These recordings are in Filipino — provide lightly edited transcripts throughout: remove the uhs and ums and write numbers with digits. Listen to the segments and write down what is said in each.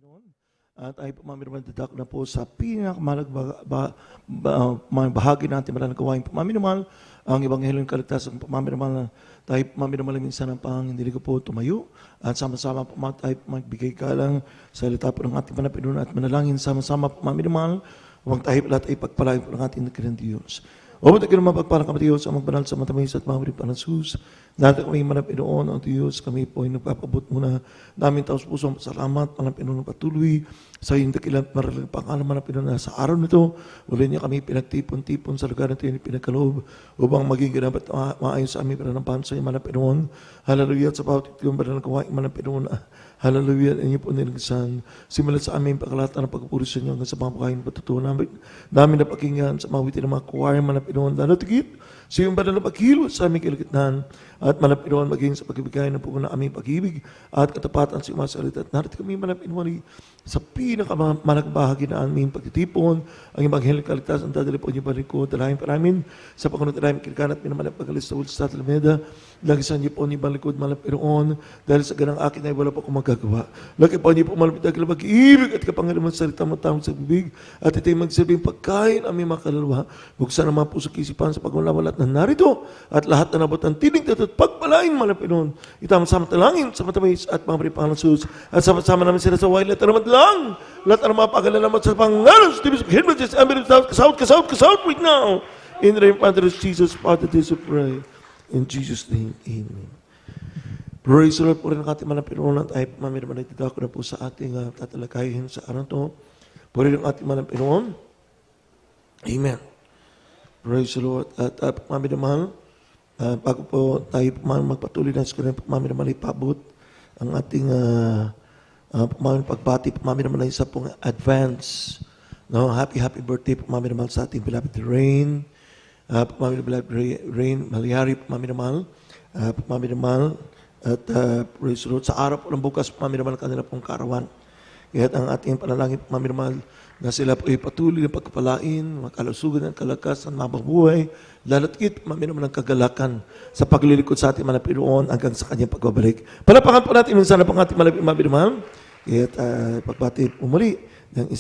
Panginoon. At ay pamamiramandadak na po sa pinakamalag mga bahagi natin malang gawain pamamiramal, ang Ebanghelyo ng Kaligtasan pamamiramal na tayo pamamiramal minsan ang Panginoon ko po tumayo at sama-sama po tayo magbigay galang sa salita po ng ating Panginoon at manalangin sama-sama pamamiramal, huwag tayo lahat ay pagpalain po ng ating nakilang Diyos. O ba't ka naman pagpalang kami Diyos ang magbanal sa matamis at mga pa ng sus. Dati kami manapinoon ang Diyos, kami po ay nagpapabot muna namin taos pusong salamat, manapinoon patuloy sa iyong dakilang maralang pangalan manapinoon na sa araw nito. Uli niya kami pinagtipon-tipon sa lugar na ito yung pinagkaloob upang maging ginabat maayon sa aming pananampahan sa iyong manapinoon. Hallelujah at sa bawat ito yung banal gawain manapinoon. Hallelujah, inyo po nilagsan. Simulan sa aming pagkalatan ng pagpupuri sa inyo hanggang sa mga pagkain patutuwa namin na pakinggan sa mawitin ng mga kuwari manapinoon. Lalo tigit, sa iyong banal na paghilo sa aming kalagitnaan at manapinoon maging sa pagbibigay ng puno ng aming pag-ibig at katapatan sa iyong mga salita. At narito kami manapinoon sa pinakamalakbahagi na aming pagtitipon, ang Ebanghelyo ng Kaligtasan, dadali po niyo ba rin ko, dalahin pa namin sa pagkunod na namin kilikan at minamalapagalis sa ulit sa Talameda. Lagisan niyo po niyo balikod malapinoon dahil sa ganang akin ay wala po akong magagawa. Lagi po niyo po malapit ang pag-ibig at kapangyarihan sa salita mo tamang sa bibig at ito'y magsabing pagkain aming mga kaluluwa. Buksan ang mga puso kisipan sa pagmulawalat na narito at lahat na nabot ng tinig at pagpalain malapinoon. Itama-sama talangin sa matamis at mga paripangalan sus at sama-sama namin sila sa wailat na naman lang. Lahat na mapagalaman sa pangalan sa tibis of Him, just kasawt right now. In the name of Father Jesus, Father, this we pray. In Jesus' name, Amen. Praise the Lord po rin ang ating manapinoon at ay mamiraman ay didako na po sa ating tatalakayin sa araw to. Po rin ang ating manapinoon. Amen. Praise the Lord. At mamiraman, bago po tayo magpatuloy na sa kanyang mamiraman ay pabot ang ating pagbati, mamiraman ay isa pong advance. No? Happy birthday po mamiraman sa ating beloved Rain. Beloved Rain Malyari, mamiramal, mamiramal, at praise the Lord. Sa araw po ng bukas, mamiramal kanila pong karawan. Kaya ang ating panalangin, mamiramal, na sila po ay patuloy ng pagkapalain, makalusugan ng kalakasan, mababuhay, lalatkit, mamiramal ng kagalakan sa paglilikod sa ating manapinoon hanggang sa kanyang pagbabalik. Palapakan po natin minsan na pang ating mamiramal, kaya pagbati umuli ng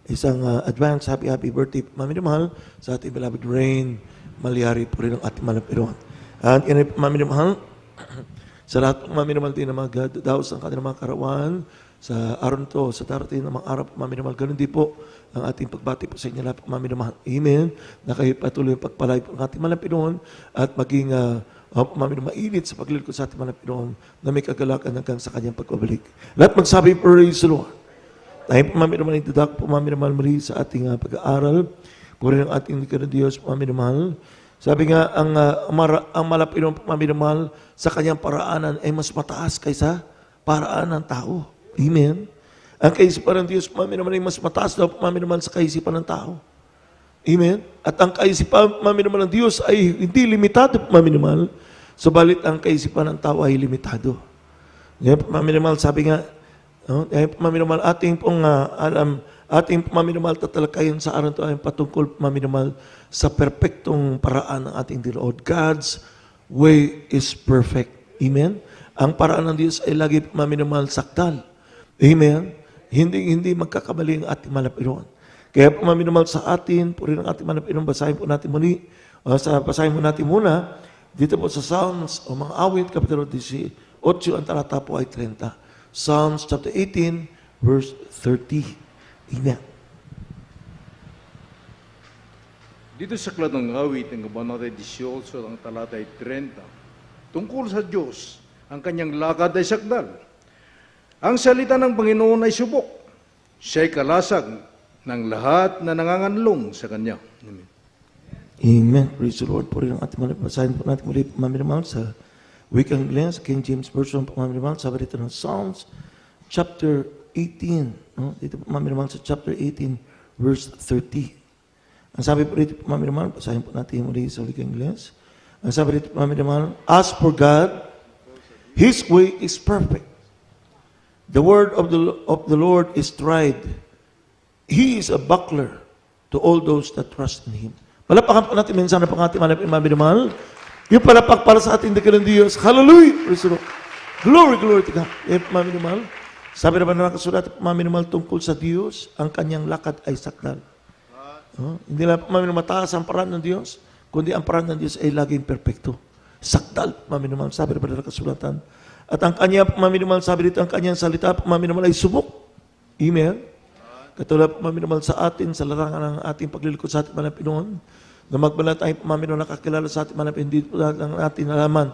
isang advance happy birthday mamiramal sa ating beloved Rain Malyari po rin ang ating manapinoon. At yan mamiramal sa lahat ng mamiramal din na magdaos ang kanilang mga karawan sa araw to, sa darating ng mga araw mamiramal. Ganun din po ang ating pagbati po sa inyo lahat mamiramal. Amen. Na kayo patuloy ang pagpalay po ng ating manapinoon at maging mamiramal mainit sa paglilingkod sa ating manapinoon na may kagalakan hanggang sa kanyang pagbabalik. Lahat magsabi, praise the Lord. Tayo po mamiramal, itadak po mamiramal muli sa ating pag-aaral. Puri ng ating likod ng Diyos po mamiramal. Sabi nga, ang malapinong po mamiramal sa kanyang paraanan ay mas mataas kaysa paraan ng tao. Amen. Ang kaisipan ng Diyos po mamiramal ay mas mataas daw po mamiramal sa kaisipan ng tao. Amen. At ang kaisipan mamiramal ng Diyos ay hindi limitado po mamiramal. Subalit ang kaisipan ng tao ay limitado. Yan po mamiramal, sabi nga, mamiramal, ating mamiramal tatalakayin sa araw ito ay patungkol mamiramal sa perpektong paraan ng ating Lord. God's way is perfect. Amen? Ang paraan ng Diyos ay lagi mamiramal sakdal. Amen? Hindi magkakamali ang ating manapinoon. Kaya mamiramal sa atin, puri ng ating manapinoon, basahin po natin muli, basahin mo natin muna, dito po sa Psalms, o mga awit, kapitulo 18, ang talata po ay 30. Psalms chapter 18, verse 30. Amen. Dito sa aklat ng awit, ang kabanata 18, ang talata ay 30. Tungkol sa Diyos, ang kanyang lakad ay sakdal. Ang salita ng Panginoon ay subok. Siya'y kalasag ng lahat na nanganganlong sa kanya. Amen. Amen. Praise the Lord. Puri ng ating basahin po natin muli mamiramal sa Wikang Glens, King James Version, mamiramal, sabi dito ng Psalms, chapter 18. No? Dito mamiramal sa chapter 18, verse 30. Ang sabi po dito mamiramal, basahin po natin muli sa Wikang Glens. Ang sabi dito mamiramal, as for God, His way is perfect. The word of the Lord is tried. He is a buckler to all those that trust in Him. Palapakan po natin minsan na pang ating mamiramal. Yung palapak para sa ating dakilang Diyos. Hallelujah! Glory to God. Mamiramal. Sabi naman na nakasulat, minimal tungkol sa Diyos, ang kanyang lakad ay sakdal. Hindi lang mataas ang paraan ng Diyos, kundi ang paraan ng Diyos ay laging perpekto. Sakdal, minimal, sabi naman na nakasulatan. At ang kanyang minimal, sabi dito, ang kanyang salita, minimal ay subok. Amen. Katulad minimal sa atin, sa larangan ng ating paglilingkod sa ating mga Pinoon, na magmula tayo minimal nakakilala sa ating mga Pinoon, hindi po natin alaman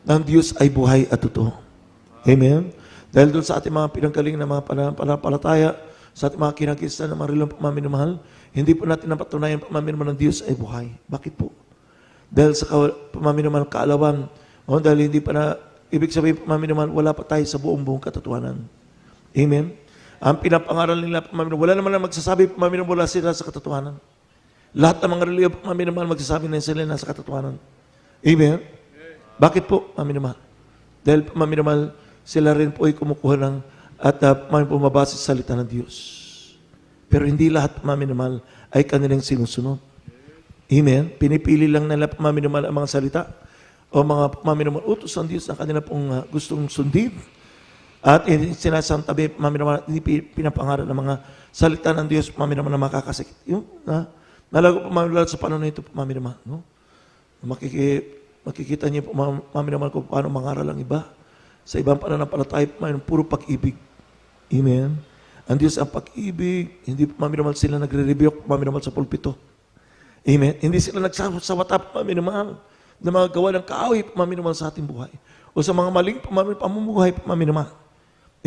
ng Diyos ay buhay at totoo. Amen. Dahil doon sa ating mga pinanggaling na mga panampalataya, sa ating mga kinakistan na mga rilong pamaminamahal, hindi po natin napatunayan pamaminamahal ng Diyos ay buhay. Bakit po? Dahil sa pamaminamahal kaalawan, dahil hindi pa na, ibig sabihin pamaminamahal, wala pa tayo sa buong katotohanan. Amen? Ang pinapangaral nila pamaminamahal, wala naman na magsasabi pamaminamahal, wala sila sa katotohanan. Lahat ng mga reliyon pamaminamahal, magsasabi na sila nasa katotohanan. Amen? Bakit po pamaminamahal? Dahil pamaminamahal, sila rin po ay kumukuha ng at pumabase sa salita ng Diyos. Pero hindi lahat pamaminamahal ay kanilang sinusunod. Amen? Pinipili lang nila pamaminamahal ang mga salita o mga pamaminamahal utos ng Diyos na kanila pong gustong sundin. At sinasantabi pamaminamahal, hindi pinapangaral ng mga salita ng Diyos pamaminamahal na makakasakit. Yung nalago pamaminamahal sa panahon na ito pamaminamahal. No? Makikita niyo pamaminamahal kung paano mangaral ang iba. Sa ibang pananampalataya, mayroon puro pag-ibig. Amen? Ang Diyos ang pag-ibig, hindi pamaminamahal sila nagre-rebuke pamaminamahal sa pulpito. Amen? Hindi sila nagsasawata pamaminamahal na mga gawa ng kaaway pamaminamahal sa ating buhay. O sa mga maling pamumuhay pamaminamahal.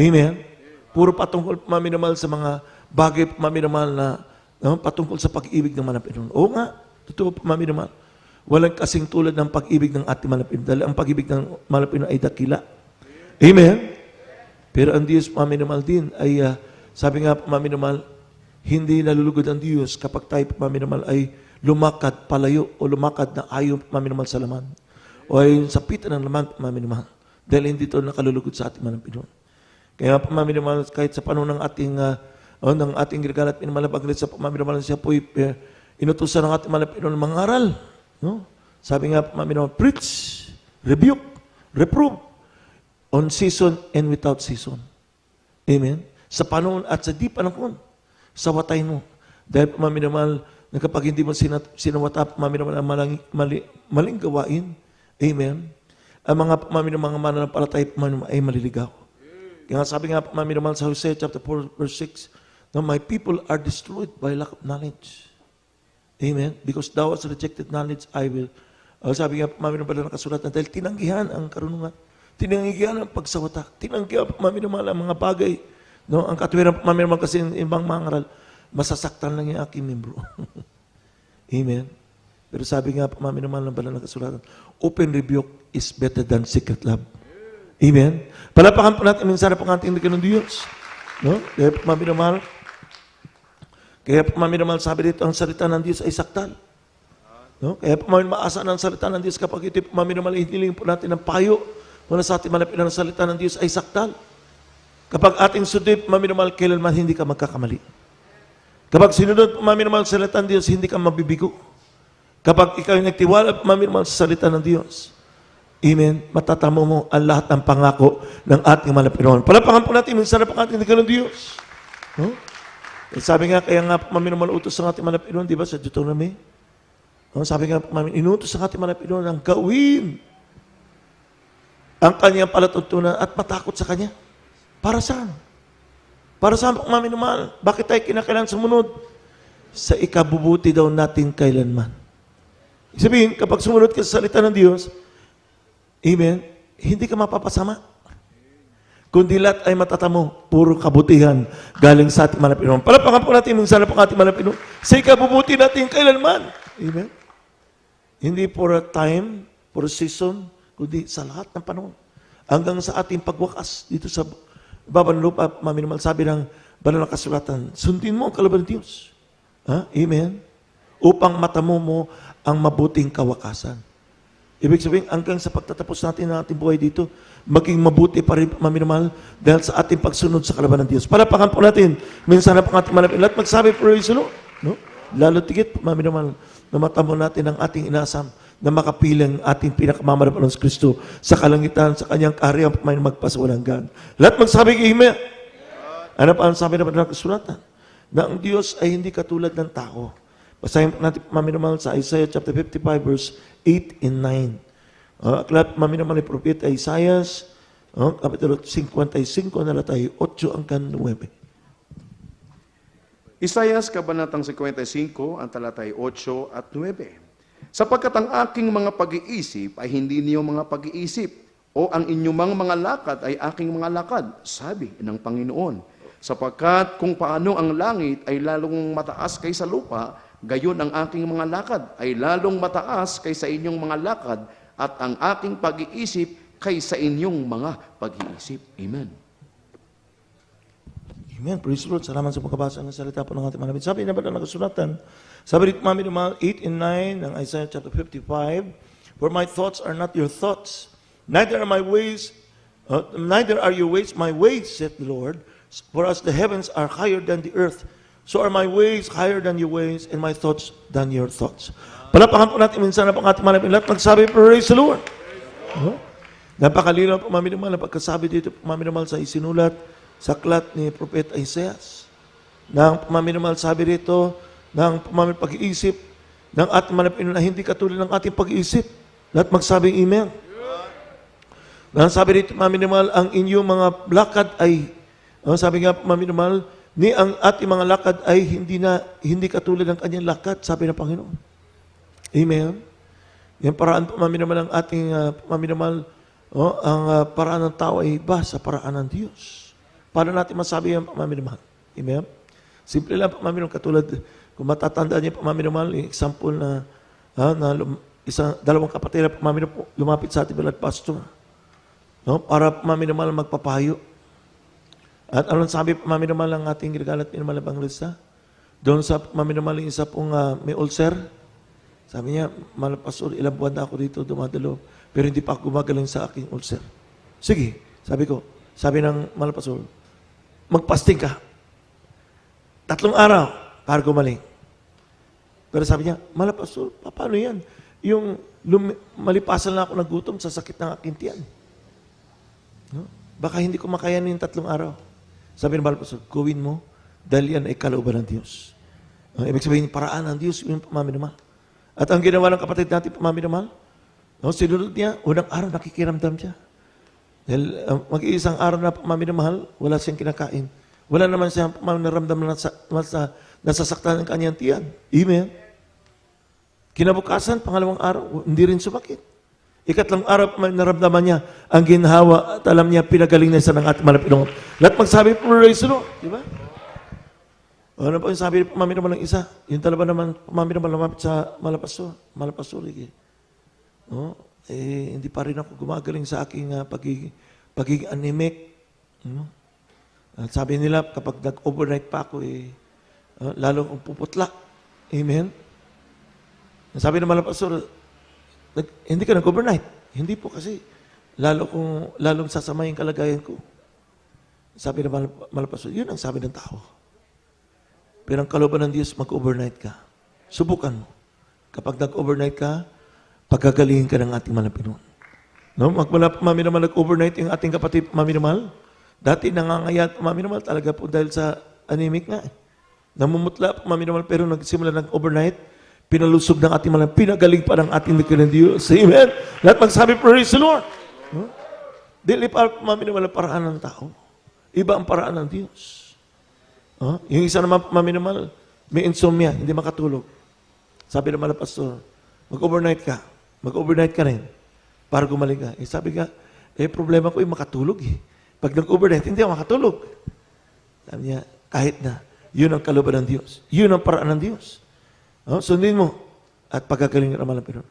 Amen? Puro patungkol pamaminamahal sa mga bagay pamaminamahal na patungkol sa pag-ibig ng Manapinoon. Oo nga, totoo pamaminamahal. Walang kasing tulad ng pag-ibig ng ating Manapinoon. Dahil ang pag-ibig ng Manapinoon ay dakila. Amen? Pero ang Diyos pamaminamahal din ay, sabi nga pamaminamahal, hindi nalulugod ang Diyos kapag tayo pamaminamahal ay lumakad palayo o lumakad na ayaw pamaminamahal sa laman. O ay sa pita ng laman pamaminamahal. Dahil hindi ito nakalulugod sa ating mga Pinoon. Kaya pamaminamahal kahit sa panahon ng ating Gilgal at pinamalabaglit sa pamaminamahal siya po inutusan ng ating mga Pinoon mangaral. No? Sabi nga pamaminamahal, preach, rebuke, reprove, on season and without season. Amen? Sa panahon at sa di panahon, sa watay mo. Dahil pamaminamahal, na kapag hindi mo sinawata pamaminamahal ang maling gawain, amen, ang mga pamaminamahal mga mananampalataya ay maliligaw. Kaya sabi nga pamaminamahal sa Hosea chapter 4 verse 6, na my people are destroyed by lack of knowledge. Amen? Because thou hast rejected knowledge, I will. Sabi nga pamaminamahal na kasulatan, dahil tinanggihan ang karunungan. Tinanggihan ang pagsawata. Tinanggihan pamaminamahal ang mga bagay. No? Ang katwiran pamaminamahal kasi ibang mangaral, masasaktan lang yung aking membro. Amen? Pero sabi nga pamaminamahal ng banal na kasulatan, open rebuke is better than secret love. Amen? Palapakan po natin minsan na panganting ng Diyos. No? Kaya pamaminamahal, sabi dito, ang salita ng Diyos ay saktal. No? Kaya pamaminamahal, maasa ng salita ng Diyos kapag ito pamaminamahal, hiniling po natin ng payo mula sa ating malapit na salita ng Diyos ay saktal. Kapag ating sundin, pamaminamahal, kailanman hindi ka magkakamali. Kapag sinunod pamaminamahal sa salita ng Diyos, hindi ka mabibigo. Kapag ikaw ay nagtiwala pamaminamahal sa salita ng Diyos, amen, matatamo mo ang lahat ng pangako ng ating malapit na. Palapakan po natin, minsan na pangating ng Diyos. No? Sabi nga, kaya nga pamaminamahal utos ng ating malapit na, di ba, sa Deuteronomy? No? Sabi nga, inutos ng ating malapit na ang gawin ang kanyang palatuntunan at matakot sa kanya. Para saan? Para saan pamaminamahal? Bakit tayo kinakailangan sumunod? Sa ikabubuti daw natin kailanman. Sabihin, kapag sumunod ka sa salita ng Diyos, amen, hindi ka mapapasama. Kundi lahat ay matatamo, puro kabutihan galing sa ating mga Pinoon. Palapakan po natin minsan na po ating mga Pinoon. Sa ikabubuti natin kailanman. Amen. Hindi for a time, for a season, kundi sa lahat ng panahon. Hanggang sa ating pagwakas dito sa baba ng lupa, maminamahal, sabi ng banal na kasulatan, sundin mo ang kalaban ng Diyos. Amen? Upang matamo mo ang mabuting kawakasan. Ibig sabihin, hanggang sa pagtatapos natin ng ating buhay dito, maging mabuti pa rin maminamahal dahil sa ating pagsunod sa kalaban ng Diyos. Palapakan po natin, minsan na pang ating malapit, lahat magsabi, praise the Lord. No? Lalo tigit, maminamahal, na matamo natin ang ating inasam na makapilang ating pinakamamarapan ng Kristo sa kalangitan, sa kanyang kaharian, may magpasawalang gan. Lahat magsabi, Amen. Ano pa ang sabi na ng kasulatan? Na ang Diyos ay hindi katulad ng tao. Basahin natin maminamahal sa Isaiah chapter 55 verse 8 and 9. Aklat maminamahal ni Propeta Isaiah, kapitulo 55 na latay 8 hanggang 9. Isaias, Kabanatang 55, ang talatay 8 at 9. Sapagkat ang aking mga pag-iisip ay hindi niyo mga pag-iisip, o ang inyong mga lakad ay aking mga lakad, sabi ng Panginoon. Sapagkat kung paano ang langit ay lalong mataas kaysa lupa, gayon ang aking mga lakad ay lalong mataas kaysa inyong mga lakad, at ang aking pag-iisip kaysa inyong mga pag-iisip. Amen. Amen. Praise the Lord. Salamat sa pagkabasa ng salita po ng ating mga nabi. Sabi na ba na nakasulatan? Sabi dito mami naman 8 and 9 ng Isaiah chapter 55, for my thoughts are not your thoughts, neither are your ways my ways, saith the Lord. For as the heavens are higher than the earth, so are my ways higher than your ways, and my thoughts than your thoughts. Palapakan po natin minsan na pang ating mga nabi. Lahat magsabi, praise the Lord. Napakalinaw po mami naman na pagkasabi dito po mami naman sa isinulat sa aklat ni Propeta Isaias. Nang pamaminamal sabi rito, ng pamamil pag-iisip, ng ating manapin na hindi katulad ng ating pag-iisip. Lahat magsabing amen. Nang sabi rito, pamaminamal, ang inyong mga lakad ay, sabi nga pamaminamal, ni ang ating mga lakad ay hindi katulad ng kanyang lakad, sabi ng Panginoon. Amen. Yan paraan pamaminamal ang ating pamaminamal, ang paraan ng tao ay iba sa paraan ng Diyos. Paano natin masabi yung pamaminamahal? Amen? Simple lang pamaminamahal. Katulad, kung matatandaan niyo pamaminamahal, yung example na, dalawang kapatid na pamaminamahal lumapit sa ating bilang pastor. No? Para pamaminamahal magpapayo. At anong sabi pamaminamahal ang ating ginagalat minamahal na Banglista? Doon sa pamaminamahal yung isa pong may ulcer. Sabi niya, mahal pastor, ilang buwan na ako dito dumadalo, pero hindi pa ako gumagaling sa aking ulcer. Sige, sabi ng mahal pastor, magpasting ka. 3 araw para gumaling. Pero sabi niya, mahal pastor, paano yan? Yung malipasan na ako ng gutom sa sakit ng aking tiyan. No? Baka hindi ko makayanin yung 3 araw. Sabi ng mahal pastor, gawin mo dahil yan ay kalooban ng Diyos. Ibig sabihin, paraan ng Diyos yung pamaminamahal. At ang ginawa ng kapatid natin pamaminamahal, sinunod niya, unang araw nakikiramdam siya. Dahil mag-iisang araw na pamaminamahal, wala siyang kinakain. Wala naman siyang naramdaman na nasasaktan ng kanyang tiyan. Amen. Kinabukasan, pangalawang araw, hindi rin sumakit. 3 araw, naramdaman niya ang ginhawa at alam niya, pinagaling na siya ng ating malapinong. Lahat magsabi, praise the Lord. Di ba? Ano pa yung sabi ng pamaminamahal ng isa? Yung dalawa naman, pamaminamahal lumapit sa malapastor. Hindi pa rin ako gumagaling sa aking pagiging anemic. At sabi nila, kapag nag-overnight pa ako, lalo akong puputla. Amen? Sabi ng mga pastor, hindi ka nag-overnight. Hindi po kasi, lalong sasama yung kalagayan ko. Sabi ng mga pastor, yun ang sabi ng tao. Pero ang kalooban ng Diyos, mag-overnight ka. Subukan mo. Kapag nag-overnight ka, pagkagalingan ka ng ating manapinoon. No? Mami naman nag-overnight yung ating kapatid, mami naman. Dati nangangayat, mami naman talaga po dahil sa anemic nga. Namumutla, mami naman, pero nagsimula ng overnight, pinalusog ng ating manapinoon, pinagaling pa ng ating ng Diyos. Amen? Lahat magsabi, praise the Lord. No? Dili pa, mami naman, ang paraan ng tao. Iba ang paraan ng Diyos. Yung isa naman, mami naman, may insomnia, hindi makatulog. Sabi naman ng pastor, mag-overnight ka. Mag-overnight ka rin para gumaling ka. Sabi ka, problema ko yung makatulog eh. Pag nag-overnight, hindi ako makatulog. Sabi niya, kahit na, yun ang kalooban ng Diyos. Yun ang paraan ng Diyos. Sundin mo at pagkagaling ka naman ng Pinoon.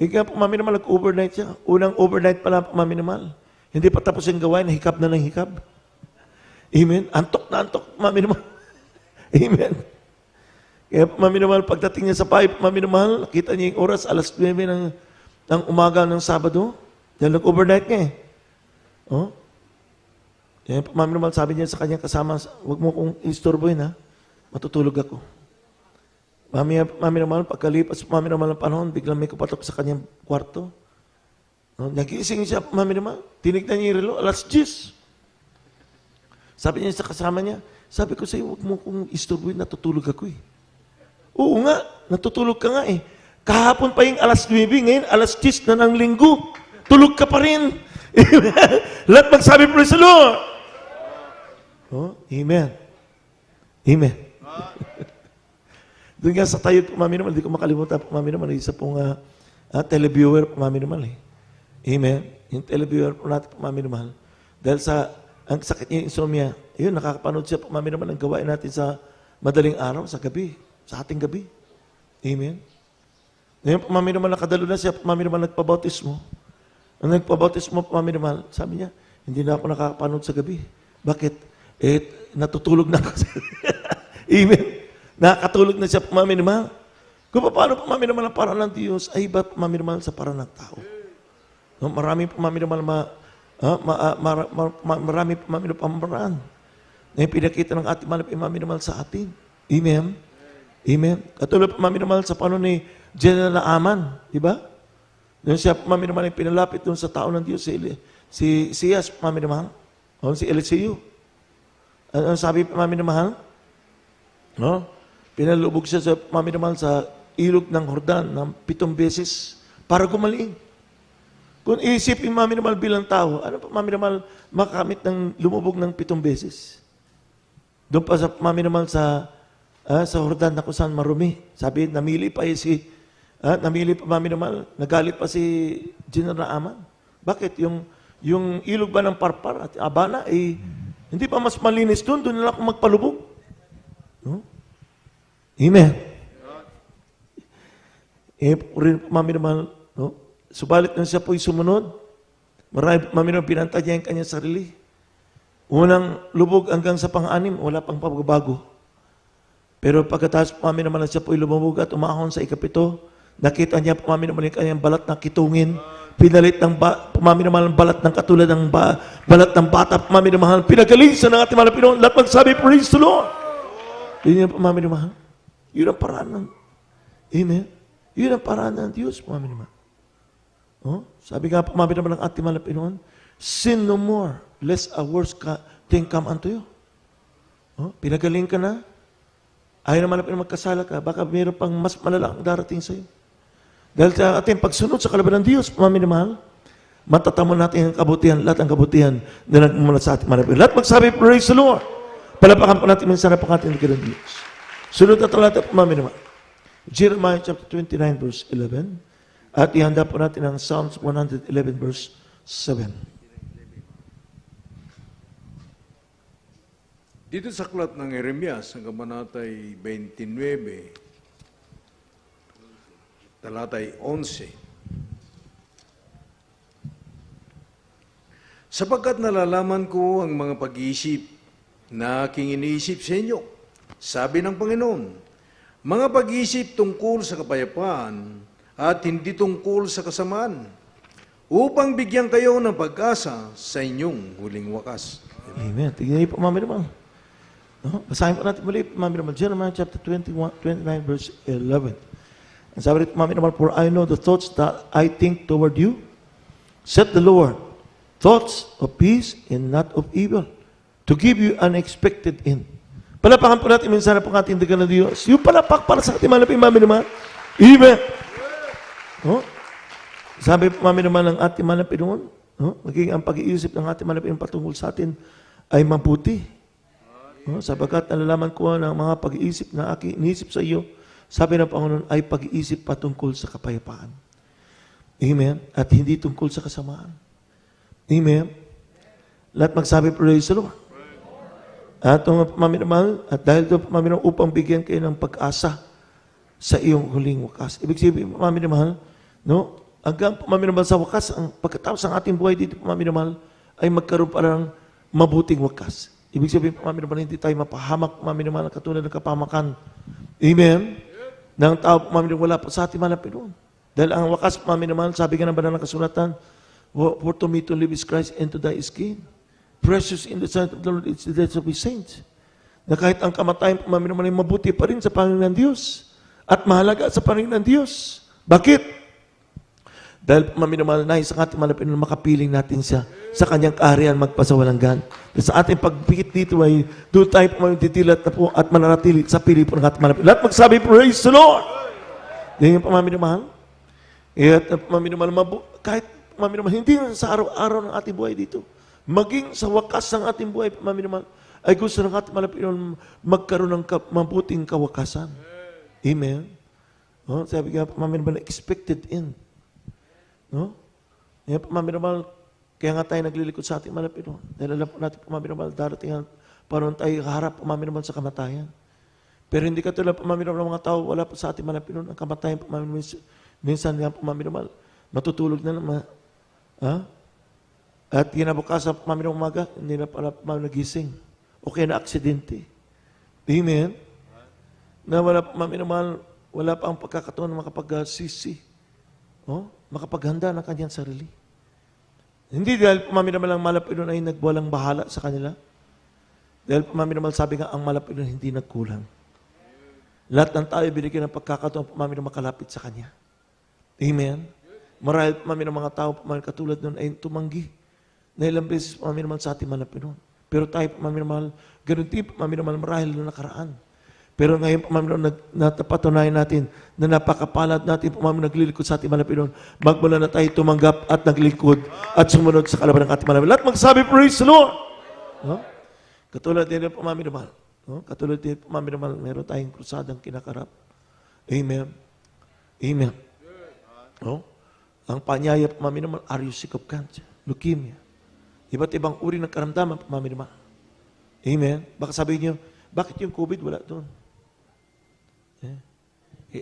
Kaya po, mami naman nag-overnight siya. Unang overnight pa lang po, mami naman. Hindi pa tapos yung gawain, hikab na ng hikab. Amen? Antok na antok, mami naman. Amen? Kaya mami naman, pagdating niya sa pipe, mami naman, nakita niya yung oras, alas 9 ng umaga ng Sabado. Dahil nag-overnight niya eh. Kaya mami naman, sabi niya sa kanyang kasama, huwag mo kong istorbohin ha, matutulog ako. Mami naman, pagkalipas, mami naman ng panahon, biglang may kupatok sa kanyang kwarto. Nagising siya, mami naman, tinignan niya yung relo, alas 10. Sabi niya sa kasama niya, sabi ko sa'yo, huwag mo kong isturbuin, natutulog ako eh. Oo nga, natutulog ka nga eh. Kahapon pa yung alas 9, ngayon alas 10 na ng linggo. Tulog ka pa rin. Lahat magsabi, praise the Lord. Oh, amen. Amen. Doon nga sa tayo, mami naman, hindi ko makalimutan, mami naman, isa pong televiewer, mami naman eh. Amen. Yung televiewer po natin, mami naman. Dahil sa, ang sakit niya, insomnia, yun, nakakapanood siya, mami naman, ang gawain natin sa madaling araw, sa gabi, sa ating gabi. Amen. Ngayon, mami naman, nakadalo na siya, mami naman, nagpabautismo. Ang nagpabautismo, mami naman, sabi niya, hindi na ako nakakapanood sa gabi. Bakit? Eh, natutulog na ako. Amen. Nakakatulog na siya, mami naman. Kung paano mami naman ang paraan ng Diyos, ay iba mami naman sa paraan ng tao. No, marami mami naman marami mami naman pamaraan na yung pinakita ng ating mami naman sa atin. Amen. Amen. Katulad po mami naman sa paano ni General Aman, di ba? Doon siya mami naman yung pinalapit doon sa tao ng Diyos, si Siyas, mami naman, o si Eliseo. Ano sabi mami naman? No? Pinalubog siya sa mami naman sa ilog ng Jordan ng 7 beses para gumaling. Kung iisipin mami naman bilang tao, ano pa mami naman makamit ng lumubog ng 7 beses? Doon pa sa mami naman sa Jordan na kung saan marumi. Sabi, namili pa mami naman, nagalit pa si General Aman. Bakit? Yung ilog ba ng Parpar at Abana, hindi pa mas malinis doon na lang ako magpalubog. No? Amen. Rin mami naman, no? Subalit nang siya po'y sumunod, marami mami naman pinantay niya yung kanyang sarili. Unang lubog hanggang sa pang-anim, wala pang pagbabago. Pero pagkatapos mami naman siya po'y lumubog at umahon sa ikapito, nakita niya mami naman yung kanyang balat na kitungin, pinalit ng mami naman ang balat ng katulad ng balat ng bata, mami naman pinagalisan ng ating mga Pinoon, lahat magsabi, praise the Lord. Yun yung mami naman. Yun ang paraan ng, amen? Yun ang paraan ng Diyos, mami naman. Oh? Sabi nga, mami naman ng ating mga Pinoon, sin no more, lest a worse thing come unto you. Oh? Pinagaling ka na, ayaw naman na magkasala ka, baka mayroon pang mas malalang darating sa iyo. Dahil sa ating pagsunod sa kalaban ng Diyos, mami naman, matatamo natin ang kabutihan, lahat ang kabutihan na nagmumula sa ating mga Pinoon. Lahat magsabi, praise the Lord. Palapakan po natin minsan na pangatin ng Diyos. Sunod na talata po mami naman. Jeremiah chapter 29 verse 11. At ihanda po natin ang Psalms 111 verse 7. Dito sa aklat ng Jeremias, ang kabanatay 29, talatay 11. Sapagkat nalalaman ko ang mga pag-iisip na aking iniisip sa inyo, sabi ng Panginoon, mga pag-iisip tungkol sa kapayapaan at hindi tungkol sa kasamaan, upang bigyan kayo ng pag-asa sa inyong huling wakas. Amen. Tignan niyo po, mami naman. No? Basahin po natin muli, mami naman. Jeremiah chapter 29 verse 11. Ang sabi rin, mami naman, for I know the thoughts that I think toward you, said the Lord, thoughts of peace and not of evil, to give you unexpected end. Palapakan po natin minsan na pong ating dagan ng Diyos. Yung palapak para sa ating malapit, mami naman. Amen. Oh? Sabi po, mami naman ng ating malapit noon, magiging ang pag-iisip ng ating malapit patungkol sa atin ay mabuti. Sapagkat nalalaman ko ng mga pag-iisip na aking iniisip sa iyo, sabi ng Panginoon ay pag-iisip patungkol sa kapayapaan. Amen. At hindi tungkol sa kasamaan. Amen. Lahat magsabi, praise the Lord. At mami naman, at dahil doon mami naman upang bigyan kayo ng pag-asa sa iyong huling wakas. Ibig sabihin, mami naman, no? Hanggang mami naman sa wakas, pagkatapos ng ating buhay dito, mami naman, ay magkaroon pa ng mabuting wakas. Ibig sabihin, mami naman, hindi tayo mapahamak, mami naman, katulad ng kapamakan. Amen? Ng tao, mami naman, wala pa sa ating malapit doon. Dahil ang wakas, mami naman, sabi nga ng banal na kasulatan, for to me to live is Christ and to die is gain. Precious in the sight of the Lord is the death of His saints. Na kahit ang kamatayan, mami naman, ay mabuti pa rin sa Panginoon ng Diyos. At mahalaga sa Panginoon ng Diyos. Bakit? Dahil maminamahal na sa ating mga Pinoy, makapiling natin siya sa kanyang kaharian magpasawalangan. Sa ating pagpikit dito ay doon tayo po matitilat na po at mananatili sa pili po ng ating mga Pinoy. Lahat magsabi, praise the Lord! Yan yung pamaminamahal. At pamaminamahal, kahit pamaminamahal, hindi sa araw-araw ng ating buhay dito. Maging sa wakas ng ating buhay, pamaminamahal, ay gusto ng ating mga Pinoy magkaroon ng mabuting kawakasan. Amen. No? Sabi nga, pamaminamahal, expected end. No? Yan pamaminamahal, kaya nga tayo naglilikod sa ating mga Pinoy. Dahil alam po natin pamaminamahal, darating ang paano tayo harap pamaminamahal sa kamatayan. Pero hindi katulad pamaminamahal ng mga tao, wala po sa ating mga Pinoy, ang kamatayan pamaminamahal, minsan nga pamaminamahal, matutulog na naman. At kinabukasan pamaminamahal umaga, hindi na pala pamaminamahal nagising. O kaya na aksidente. Amen? Na wala pamaminamahal, wala pa ang pagkakataon na makapagsisi. Makapaghanda ng kanyang sarili. Hindi dahil pamaminamahal ang malapidon ay nagwalang bahala sa kanila. Dahil pamaminamahal, sabi nga, ang malapidon hindi nagkulang. Lahat ng tayo binigyan ng pagkakataon pamaminamahal makalapit sa kanya. Amen? Marahil pamaminamahal mga tao katulad nun ay tumanggi. Na ilang beses pamaminamahal sa ating malapidon. Pero tayo pamaminamahal, ganun din pamaminamahal marahil na nakaraan. Pero ngayon, pamamagitan natapatunayan natin na napakapalad natin, pamamagitan naglilikod sa ating malapidon, magmula na tayo tumanggap at naglikod at sumunod sa kalaban ng ating malapidon. Lahat magsabi, praise the Lord! Katulad din ng pamamagitan. Katulad din ng pamamagitan, meron tayong krusadang kinakarap. Amen. Amen. Ang panyaya pamamagitan, are you sick of cancer? Leukemia. Iba't ibang uri ng karamdaman pamamagitan. Amen. Baka sabihin niyo, bakit yung COVID wala doon?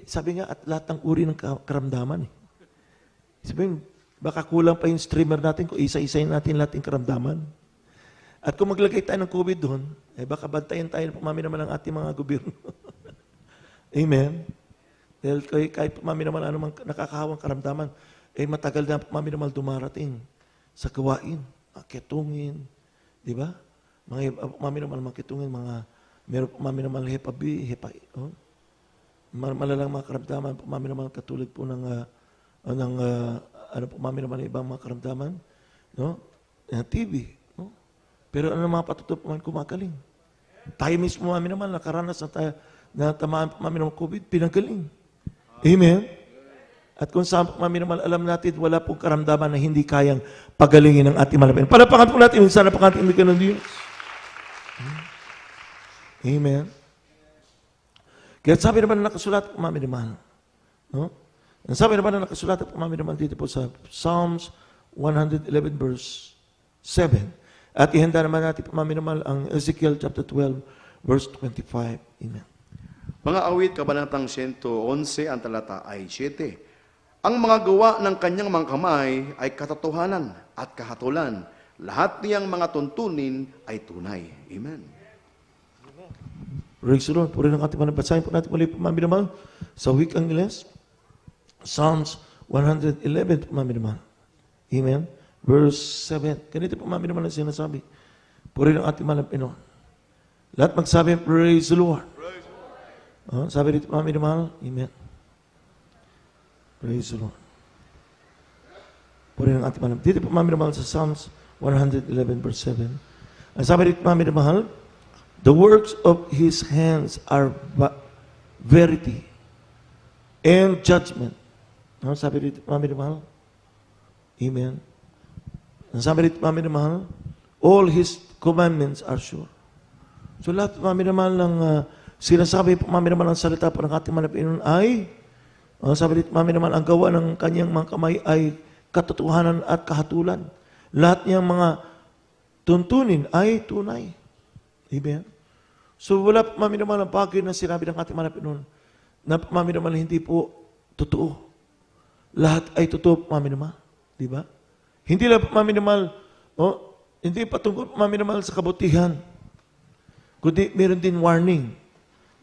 Sabi nga, at lahat ng uri ng karamdaman. Sabi, baka kulang pa yung streamer natin kung isa-isayin natin lahat yung karamdaman. At kung maglagay tayo ng COVID doon, baka bantayan tayo ng pamamagitan ng ating mga gobyerno. Amen? Dahil kahit pamamagitan anumang nakakahawang karamdaman, matagal na pamamagitan dumarating sa gawain, makitungin, di ba? Mga pamamagitan makitungin, meron pamamagitan hepa B, hepa E. Malalang mga karamdaman, pamamagitan katulad po ng pamamagitan ibang mga karamdaman, TB. Pero ano mga patutup man kumakaling? Tayo mismo pamamagitan nakaranas na tamaan pamamagitan ng COVID, pinagaling. Amen? At kung saan pamamagitan alam natin, wala pong karamdaman na hindi kayang pagalingin ng ating malapit. Palapakan po natin, sana pagkatindigan ng Diyos. Amen? Kaya sabi naman na nakasulat, pamamagitan. Sabi naman na nakasulat, pamamagitan dito po sa Psalms 111 verse 7. At ihanda naman natin pamamagitan ang Ezekiel chapter 12 verse 25. Amen. Mga awit, kabanatang 111, ang talata ay 7. Ang mga gawa ng kanyang mga kamay ay katotohanan at kahatulan. Lahat niyang mga tuntunin ay tunay. Amen. Praise the Lord. Puri ng ating panabasahin po natin muli pamamagitan sa wikang Ingles. Psalms 111 pamamagitan. Amen. Verse 7. Ganito pamamagitan ang sinasabi. Puri ng ating mga Pinoy. Lahat magsabi, praise the Lord. Sabi dito pamamagitan. Amen. Praise the Lord. Puri ng ating mga dito pamamagitan sa Psalms 111 verse 7. Ang sabi dito pamamagitan, the works of His hands are verity and judgment. Ano sabi dito, pamamagitan? Amen. Ang sabi dito, pamamagitan, all His commandments are sure. So lahat, pamamagitan ng sinasabi, pamamagitan ng salita pa ng ating manapin ay, sabi dito, pamamagitan, ang gawa ng kanyang mga kamay ay katotohanan at kahatulan. Lahat niyang mga tuntunin ay tunay. Amen. So wala pamamagitan ang bagay na sinabi ng ating manapin na pamamagitan hindi po totoo. Lahat ay totoo pamamagitan. Di ba? Hindi lang pamamagitan, hindi patungkol pamamagitan sa kabutihan. Kundi meron din warning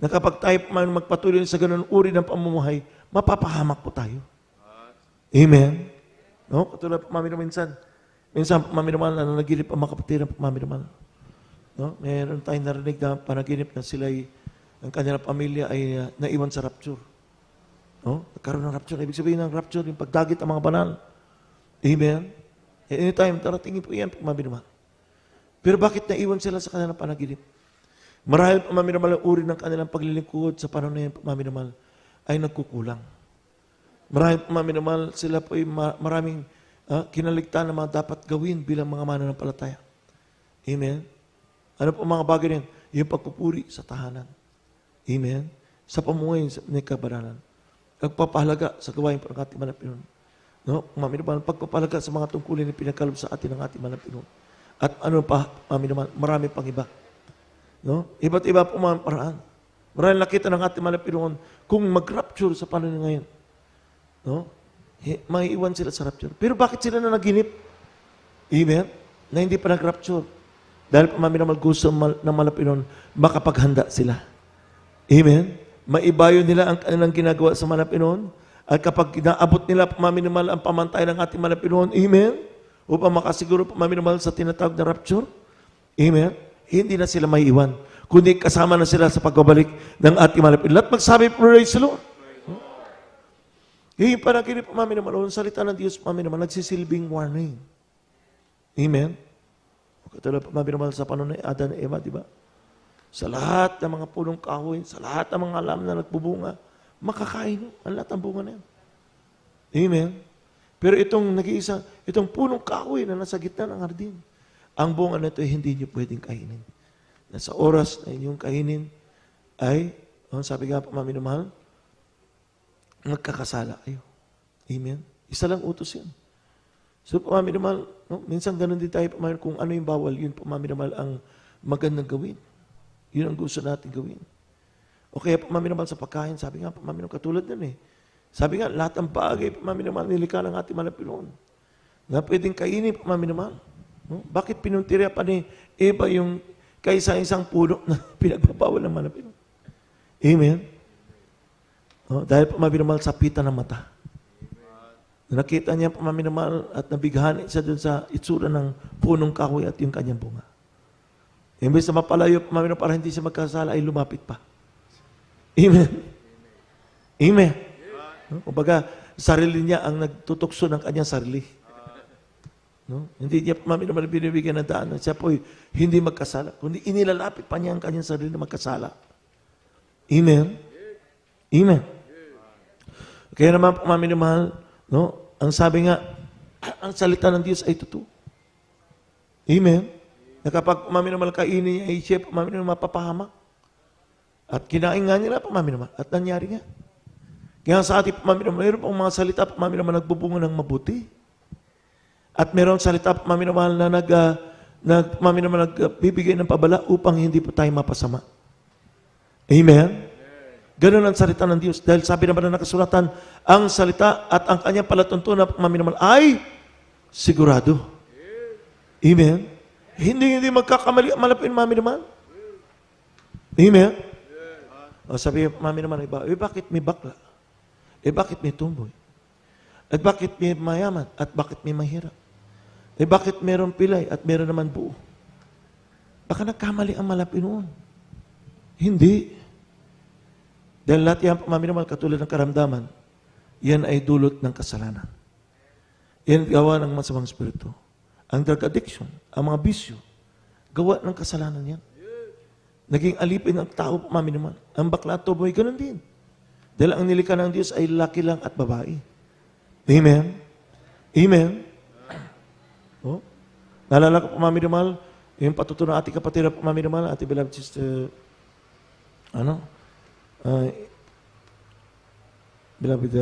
na kapag tayo magpatuloy sa ganun uri ng pamumuhay, mapapahamak po tayo. Amen? Katulad pamamagitan minsan pamamagitan na nagilip ang mga kapatid ng pamamagitan. Meron tayong narinig na panaginip na sila ang kanilang pamilya ay naiwan sa rapture. Nagkaroon ng rapture. Ibig sabihin ng rapture, yung pagdagit ang mga banal. Amen? Anytime, daratingin po yan, pagmaminamahal. Pero bakit naiwan sila sa kanilang panaginip? Marahil pagmaminamahal ang uri ng kanilang paglilingkod sa panahon na yan, pagmaminamahal, ay nagkukulang. Marahil pagmaminamahal, sila po ay maraming kinaligtaan na mga dapat gawin bilang mga mananampalataya. Amen? Ano po mga bagay na yan? Yung pagpupuri sa tahanan. Amen? Sa pamuhay sa kabanalan. Pagpapahalaga sa gawain ng ating Manapinoon. No? Pagmaminamahal, pagpapahalaga sa mga tungkulin na pinagkaloob sa atin ng ating Manapinoon. At ano pa, pagmaminamahal, marami pang iba. No? Iba't iba po mga paraan. Maraming nakita ng ating Manapinoon kung mag-rapture sa panahon ngayon. No? Maiiwan sila sa rapture. Pero bakit sila na naginip? Amen? Na hindi pa nag-rapture. Dahil pagmaminamahal gusto ng Manapinoon, makapaghanda sila. Amen? Maibayo nila ang kanilang ginagawa sa Manapinoon. At kapag naabot nila pagmaminamahal ang pamantay ng ating Manapinoon, amen? Upang makasiguro pagmaminamahal sa tinatawag na rapture, amen? Hindi na sila maiiwan. Kundi kasama na sila sa pagbabalik ng ating Manapinoon. Lahat magsabi, praise the Lord. Yung panaginip pagmaminamahal, ang salita ng Diyos pagmaminamahal, nagsisilbing warning. Amen? Katulad pagmaminamahal sa panahon ni Adan at Eva, di ba? Sa lahat ng mga punong kahoy, sa lahat ng mga alam na nagbubunga, makakain ang lahat ng bunga na yan. Amen? Pero itong punong kahoy na nasa gitna ng hardin, ang bunga na ito ay hindi niyo pwedeng kainin. Nasa oras na inyong kainin ay, sabi nga pagmaminamahal, magkakasala kayo. Amen? Isa lang utos yan. So, pagmaminamahal, minsan ganun din tayo, kung ano yung bawal, yun pagmaminamahal ang magandang gawin. Yun ang gusto natin gawin. O kaya pagmaminamahal sa pagkain, sabi nga, pagmaminamahal katulad nun eh. Sabi nga, lahat ng bagay, pagmaminamahal, nilikha ng ating Manapinoon. Na pwedeng kainin, pagmaminamahal. No? Bakit pinuntirya pa ni Eva yung kaisa-isang puno na pinagbabawal ng Manapinoon? Amen? Dahil pagmaminamahal sa pita ng mata. Nakita niya pagmaminamahal at nabighan siya dun sa itsura ng punong kahoy at yung kanyang bunga. Imbes na mapalayo pagmaminamahal para hindi siya magkasala, ay lumapit pa. Amen. Amen. Kumbaga, sarili niya ang nagtutukso ng kanyang sarili. No? Hindi niya pagmaminamahal binibigyan ng daan. Siya po hindi magkasala. Kundi inilalapit pa niya ang kanyang sarili na magkasala. Amen. Amen. Kaya naman pagmaminamahal, no? Ang sabi nga, ang salita ng Diyos ay totoo. Amen. Na kapag pagmaminamahal kainin niya, ay siya pagmaminamahal mapapahamak. At kinain nga nila pagmaminamahal. At nangyari nga. Kaya sa ating pagmaminamahal, mayroon pang mga salita pagmaminamahal nagbubunga ng mabuti. At mayroon salita pagmaminamahal na pagmaminamahal nagbibigay ng pabala upang hindi po tayo mapasama. Amen. Ganun ang salita ng Diyos. Dahil sabi naman na nakasulatan, ang salita at ang kanyang palatuntunan na pagmaminamahal ay sigurado. Amen? Hindi magkakamali ang malapit ng pagmaminamahal. Amen? O sabi ng pagmaminamahal, bakit may bakla? Bakit may tumboy? At bakit may mayaman? At bakit may mahirap? Bakit meron pilay at meron naman buo? Baka nagkamali ang malapit noon. Hindi. Dahil lahat yan pagmaminamahal katulad ng karamdaman, yan ay dulot ng kasalanan. Yan gawa ng masamang spirito. Ang drug addiction, ang mga bisyo, gawa ng kasalanan yan. Naging alipin ang tao pagmaminamahal. Ang bakla at tuboy, ganun din. Dahil ang nilikha ng Diyos ay laki lang at babae. Amen? Amen? Oh? Naalala ko pagmaminamahal, yung patutunan ating kapatid na pagmaminamahal, ating beloved sister, beloved,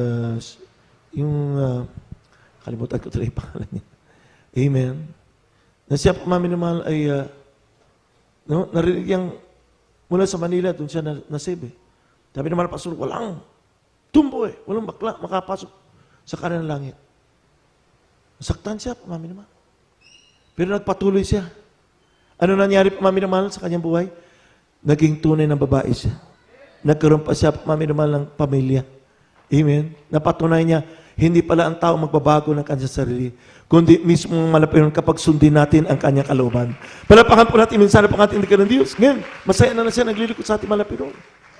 kalimutan ko tuloy yung pangalan niya. Amen. Na siya pagmaminamahal ay, narinig niyang mula sa Manila, doon siya nasave. Sabi naman, Pastor, walang tumbo walang bakla, makapasok sa kanilang langit. Nasaktan siya pagmaminamahal. Pero nagpatuloy siya. Ano nangyari pagmaminamahal sa kanyang buhay? Naging tunay na babae siya. Nagkaroon pa siya pagmaminamahal ng pamilya. Amen? Napatunay niya, hindi pala ang tao magbabago ng kanyang sarili, kundi mismo malapinon kapag sundin natin ang kanyang kalooban. Palapakan po natin, minsan na pangating ka ng Diyos. Ngayon, masaya na siya naglilikot sa ating malapinon.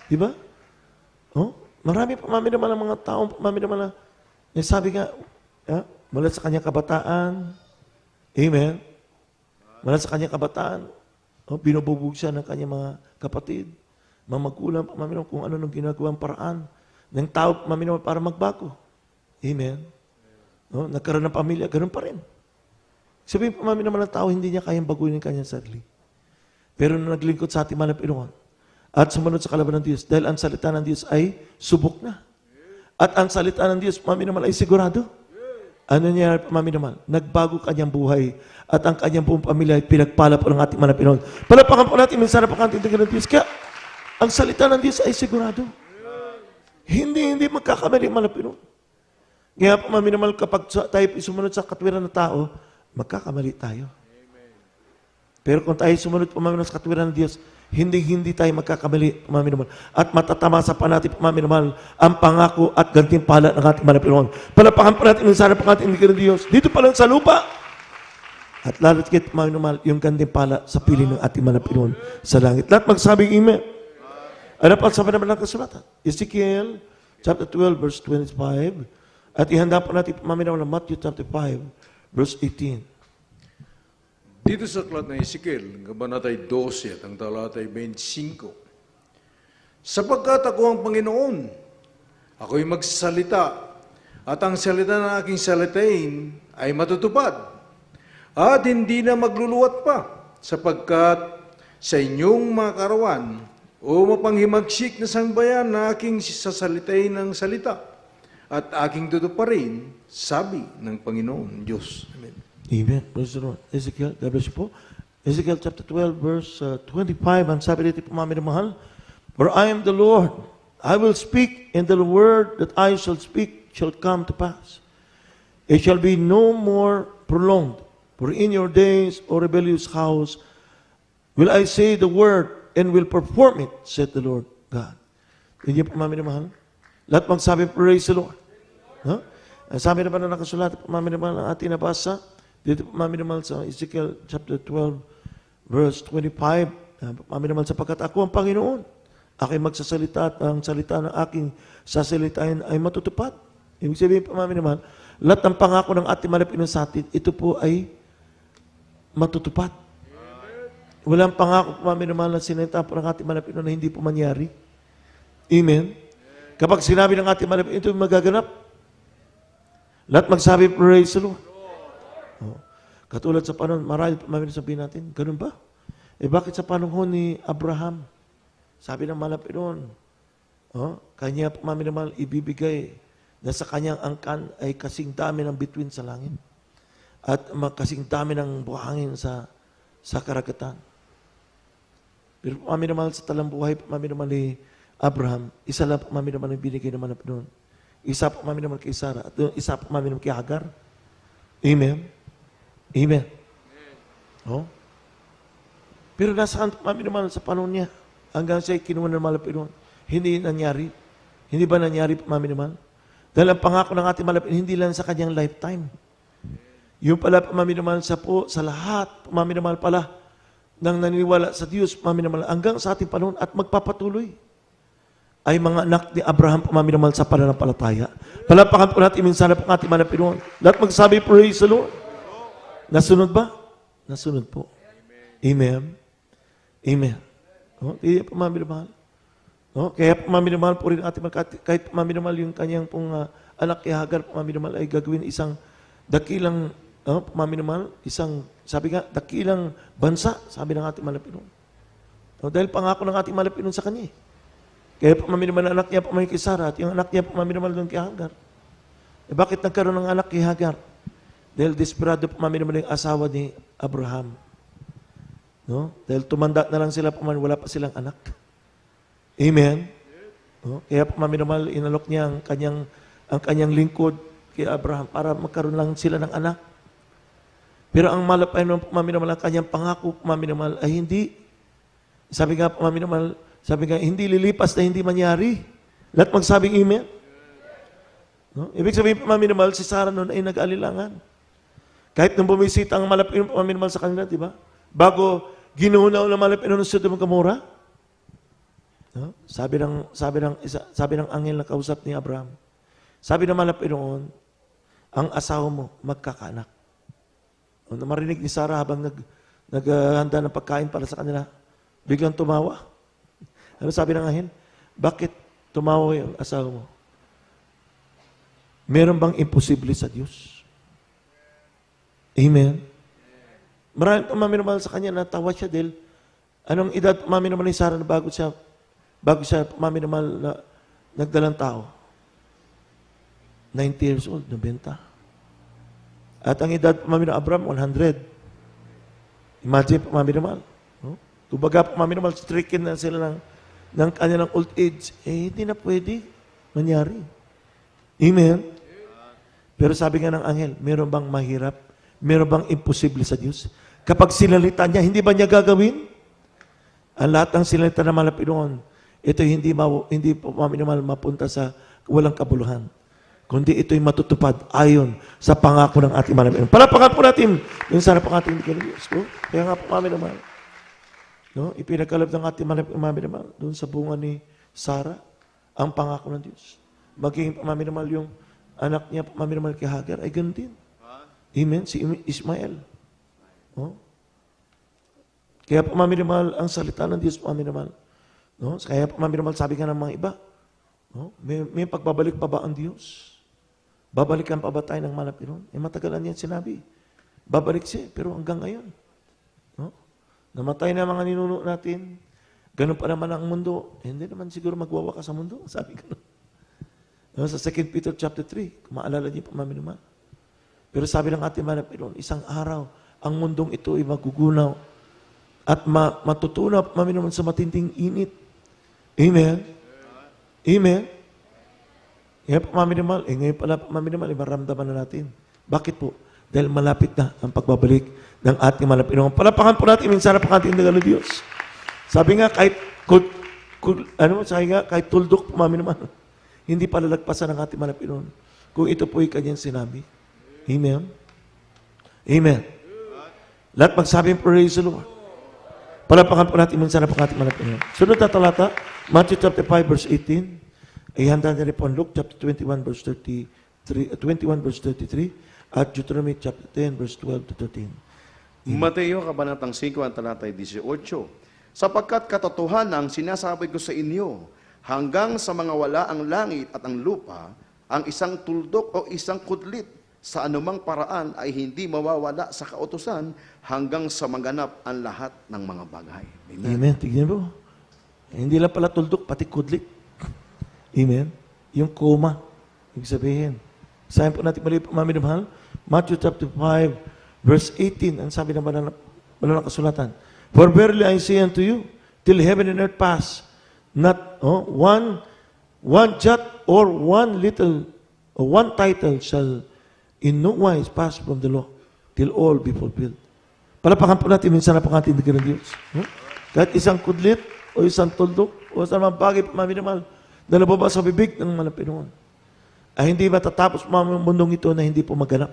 Di ba? Marami pagmaminamahal ng mga taong pagmaminamahal na sabi nga, mula sa kanyang kabataan, amen, mula sa kanyang kabataan, binububog siya ng kanyang mga kapatid, mga magulang, Panginoon, kung ano nung ginagawang paraan ng tao, Panginoon, para magbago. Amen. Nagkaroon ng pamilya, ganun pa rin. Sabihin po naman ng tao, hindi niya kayang baguhin ang kanyang sarili. Pero nung naglingkod sa ating mga Panginoon, at sumunod sa kalaban ng Diyos, dahil ang salita ng Diyos ay subok na. At ang salita ng Diyos, Panginoon, ay sigurado. Ano niya, Panginoon? Nagbago kanyang buhay at ang kanyang buong pamilya ay pinagpala po ng ating mga Panginoon. Palapakan po natin, minsan na pagkantindigan ng Diyos. Kaya, ang salita ng Diyos ay sigurado. Hindi magkakamali ang mga Panginoon. Kaya po, Panginoon, kapag tayo sumunod sa katwiran ng tao, magkakamali tayo. Pero kung tayo sumunod po, Panginoon, sa katwiran ng Diyos, hindi tayo magkakamali, Panginoon. At matatamasa pa natin, Panginoon, ang pangako at gantimpala ng ating mga Panginoon. Palapakan po natin, minsan na pagkantindigan ng Diyos. Dito pa lang sa lupa. At lalo't kit, Panginoon, yung gantimpala sa piling ng ating mga Panginoon sa langit. Lahat magsabing amen. Ano pa sabi naman ng kasulatan? Ezekiel chapter 12 verse 25. At ihanda po natin Panginoon ng Matthew chapter 5 verse 18. Dito sa aklat ng Ezekiel, kabanatay 12 at ang talatay 25. Sapagkat ako ang Panginoon, ako'y magsasalita, at ang salita ng aking salitain ay matutupad, at hindi na magluluwat pa, sapagkat sa inyong mga karawan, o mapanghimagsik na sambayan na aking sasalitain ng salita, at aking tutuparin, sabi ng Panginoon Diyos. Amen. Amen. Praise the Lord. Ezekiel, God bless you po. Ezekiel chapter 12 verse 25. Ang sabi dito po, mga mahal, for I am the Lord, I will speak, and the word that I shall speak shall come to pass. It shall be no more prolonged. For in your days, O rebellious house, will I say the word, and will perform it, said the Lord God. Hindi po, mga mahal. Lahat magsabi, praise the Lord. Huh? Ang sabi naman na nakasulat, mga mahal, ang ating nabasa, dito po, mga mahal, sa Ezekiel chapter 12, verse 25, mga mahal, sapagkat ako ang Panginoon, aking magsasalita at ang salita ng aking sasalitain ay matutupad. Ibig sabihin po, mga mahal, lahat ng pangako ng ating malapit sa atin, ito po ay matutupad. Walang pangako po, mga mahal, na sinita po ng ating malapit na hindi po mangyari. Amen. Kapag sinabi ng ating malapit, ito magaganap. Lahat magsabi, praise the Lord. Katulad sa panahon, marahil mamili sabihin natin, ganun ba? Bakit sa panahon ni Abraham, sabi ng malapit noon, kanya paminamal ibibigay na sa kanyang angkan ay kasing dami ng bituin sa langit at kasing dami ng buhangin sa karagatan. Pero paminamal sa talambuhay, paminamal ni Abraham, isa lang paminamal ang binigay naman na noon. Isa paminamal kay Sarah at isa paminamal kay Hagar. Amen. Amen. Oh. Pero nasaan paminamal sa panahon niya hanggang siya kinuha ng malapit noon. Hindi nangyari. Hindi ba nangyari paminamal? Dahil ang pangako ng ating malapit, hindi lang sa kanyang lifetime. Yung pala paminamal sa lahat, paminamal pala ng naniniwala sa Diyos, paminamal hanggang sa ating panahon at magpapatuloy ay mga anak ni Abraham paminamal sa pananampalataya. Palapakan po natin minsan na po ating malapit noon. Lahat magsabi, praise the Lord. Nasunod ba? Nasunod po. Amen. Amen. Hindi po maminamahal. Kaya po maminamahal po rin ating kahit maminamahal yung kanyang pong anak kay Hagar, maminamahal ay gagawin isang dakilang maminamahal, isang, sabi nga, dakilang bansa, sabi ng ating malapinon. Dahil pangako ng ating malapinon sa kanya. Kaya po maminamahal anak niya po kay Sarah at yung anak niya po maminamahal doon kay Hagar. Bakit nagkaroon ng anak kay Hagar? Dahil desperado po maminamahal yung asawa ni Abraham. Dahil tumanda na lang sila, wala pa silang anak. Amen. Kaya po maminamahal, inalok niya ang kanyang lingkod kay Abraham para magkaroon lang sila ng anak. Pero ang malapay naman po maminamahal, ang kanyang pangako po maminamahal ay hindi. Sabi nga po maminamahal, hindi lilipas na hindi mangyari. Lahat magsabing amen. Ibig sabihin po maminamahal, si Sarah noon ay nag-alilangan. Kahit nung bumisita ang malapit ng paminamal sa kanila, di ba? Bago ginunaw na malapit ng Sodom at Gomorrah, sabi ng anghel na kausap ni Abraham, sabi ng malapit noon, ang asawa mo magkakaanak. Nung marinig ni Sarah habang naghanda ng pagkain para sa kanila, biglang tumawa. Ano sabi ng anghel? Bakit tumawa yung asawa mo? Meron bang imposible sa Diyos? Amen? Maraming pamaminamahal sa kanya, natawa siya dahil anong edad pamaminamahal ni Sarah na bago siya pamaminamahal na nagdalang tao? 90 years old, 90. At ang edad pamaminamahal Abraham, 100. Imagine pamaminamahal. No? Kumbaga pamaminamahal, stricken na sila ng kanilang old age. Hindi na pwede mangyari. Amen? Pero sabi nga ng anghel, meron bang mahirap? Meron bang imposible sa Diyos? Kapag sinalita niya, hindi ba niya gagawin? Ang lahat ng sinalita na malapinoon, ito hindi po pamaminamahal mapunta sa walang kabuluhan. Kundi ito'y matutupad ayon sa pangako ng ating manapinoon. Palapakan po natin yung sana pang ating Diyos ko. Kaya nga po pamaminamahal. No? Ipinagkalab ng ating pamaminamahal doon sa bunga ni Sarah, ang pangako ng Diyos. Magiging pamaminamahal yung anak niya pamaminamahal kay Hagar, ay ganun din. Amen? Si Ismael. No? Kaya pamaminamahal ang salita ng Diyos pamaminamahal. No? Kaya pamaminamahal sabi nga ng mga iba, no? May pagbabalik pa ba ang Diyos? Babalikan pa ba tayo ng malapinoon? Matagalan yan sinabi. Babalik siya, pero hanggang ngayon. No? Namatay na mga ninuno natin. Ganun pa naman ang mundo. Hindi naman siguro magwawakas sa mundo. Sabi ko. No? Sa 2 Peter chapter 3, kung maalala niyo pamaminamahal. Pero sabi ng ating malapinoon, isang araw, ang mundong ito ay magugunaw at matutunaw pamaminamahal sa matinding init. Amen? Amen? Kaya pamaminamahal, ngayon pala pamaminamahal, maramdaman na natin. Bakit po? Dahil malapit na ang pagbabalik ng ating malapinoon. Palapakan po natin, minsan na ating Diyos. Diyos. Sabi nga, kahit tuldok pamaminamahal, hindi palalagpasan ng ating malapinoon. Kung ito po ay kanyang sinabi. Amen? Amen. Lahat magsabi, praise the Lord. Palapakan po natin, minsan na ating malapinoon. Sunod na talata, Matthew chapter 5, verse 18. Ay handa na rin po Luke chapter 21 verse 33 at Deuteronomy chapter 10 verse 12 to 13. Mateo kabanatang 5 ang talatay 18. Sapagkat katotohanan ang sinasabi ko sa inyo, hanggang sa mga wala ang langit at ang lupa, ang isang tuldok o isang kudlit sa anumang paraan ay hindi mawawala sa kautusan hanggang sa maganap ang lahat ng mga bagay. Amen. Amen. Tignan po. Hindi lang pala tuldok, pati kudlit. Amen? Yung coma, ibig sabihin. Sabi po natin mali pamaminamahal, Matthew chapter 5, verse 18, ang sabi ng banal na kasulatan, for verily I say unto you, till heaven and earth pass, not one jot or one little, or one title shall in no wise pass from the law, till all be fulfilled. Palapakan po natin, minsan na pangatindigan ng Diyos. Kahit isang kudlit, o isang tuldok, o sa mga bagay pamaminamahal, na nababa sa bibig ng malapinoon, ay hindi matatapos ang mundong ito na hindi po maganap.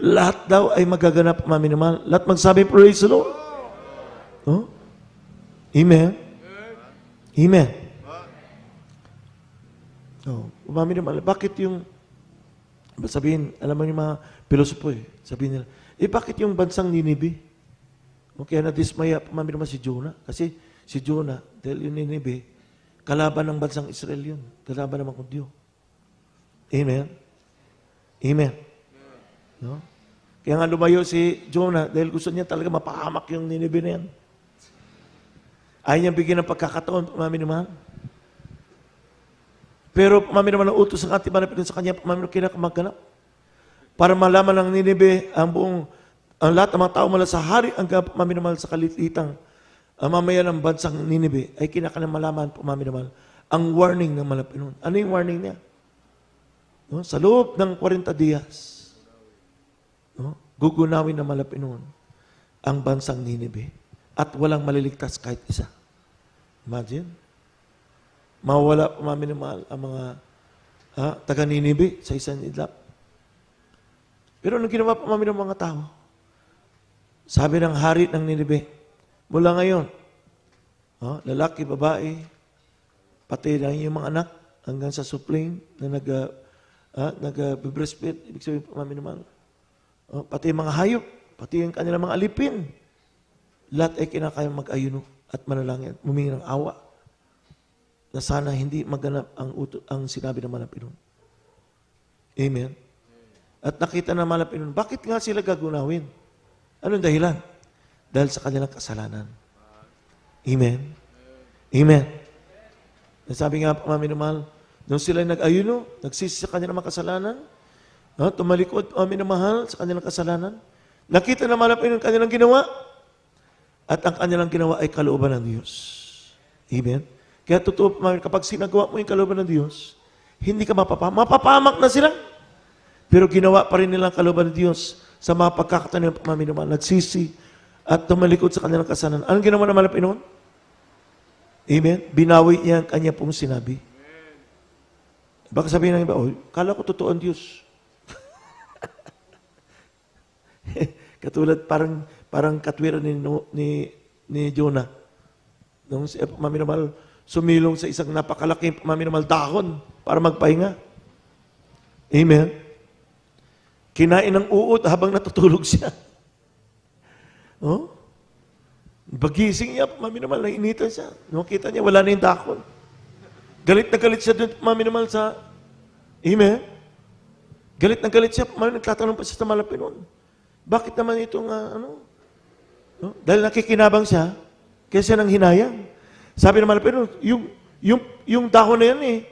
Lahat daw ay magaganap, maminamahal. Lahat magsabi, praise the Lord. Oh? Amen? Amen? Oh, maminamahal. Bakit yung, sabihin, alam mo yung mga pilosopo sabihin nila, bakit yung bansang Ninibe? Kaya na-dismaya, maminamahal si Jonah. Kasi si Jonah, dahil yung Ninibe, kalaban ng bansang Israel yun. Kalaban naman kung Diyo. Amen? Amen? No? Kaya nga lumayo si Jonah dahil gusto niya talaga mapahamak yung Ninibe na yan. Ayaw niya bigyan ng pagkakataon, pamaminamahal. Pero pamaminamahal ang utos ng ating manapilin sa kanya, pamaminamahal kinakamaganap. Para malaman ng Ninibe ang lahat ng mga tao mula sa hari hanggang pamaminamahal sa kalititang ang mamayan ng bansang Ninibe ay kinakalang malaman po maminamahal ang warning ng malapinoon. Ano yung warning niya? No? Sa loob ng 40 dias, gugunawin ng malapinoon ang bansang Ninibe at walang maliligtas kahit isa. Imagine. Mawala po maminamahal ang mga taga Ninibe sa isang idlap. Pero anong ginawa po ng mga tao? Sabi ng hari ng Ninibe, mula ngayon, lalaki, babae, pati na yung mga anak, hanggang sa supling na nag-breastfeed, ibig sabihin po, minamahal. Pati yung mga hayop, pati yung kanilang mga alipin, lahat ay kinakayang mag-ayuno at manalangin at humingi ng awa na sana hindi maganap ang sinabi ng Malapinon. Amen? At nakita ng Malapinon, bakit nga sila gagunawin? Anong dahilan? Dahil sa kanilang kasalanan. Amen? Amen? Sabi nga po, minamahal, nung sila nag-ayuno, nagsisi sa kanilang mga kasalanan, tumalikod, minamahal, sa kanilang kasalanan, nakita ng Malapinon kanilang ginawa, at ang kanilang ginawa ay kalooban ng Diyos. Amen? Kaya totoo, kapag sinagawa mo yung kalooban ng Diyos, hindi ka mapapamak na sila. Pero ginawa pa rin nilang kalooban ng Diyos sa mga pagkakataon ng pamaminumahal. Nagsisi at tumalikod sa kanilang kasalanan. Anong ginawa ng Malapinon? Amen? Binawi niya ang kanya pong sinabi. Baka sabihin ng iba, kala ko totoo ang Diyos. Katulad parang katwiran ni Jonah. Nung si pamaminumahal sumilong sa isang napakalaking pamaminumahal dahon para magpahinga. Amen? Kinain ng uod habang natutulog siya. Bagising niya, pamaminumahal, nainitan siya. Nung kita niya, wala na yung dahon. Galit na galit siya doon, pamaminumahal sa... Amen? Galit na galit siya, nagtatanong pa siya sa Malapinon. Bakit naman itong, Dahil nakikinabang siya, kaya siya nang hinayang. Sabi ng Malapinon, yung dahon na yan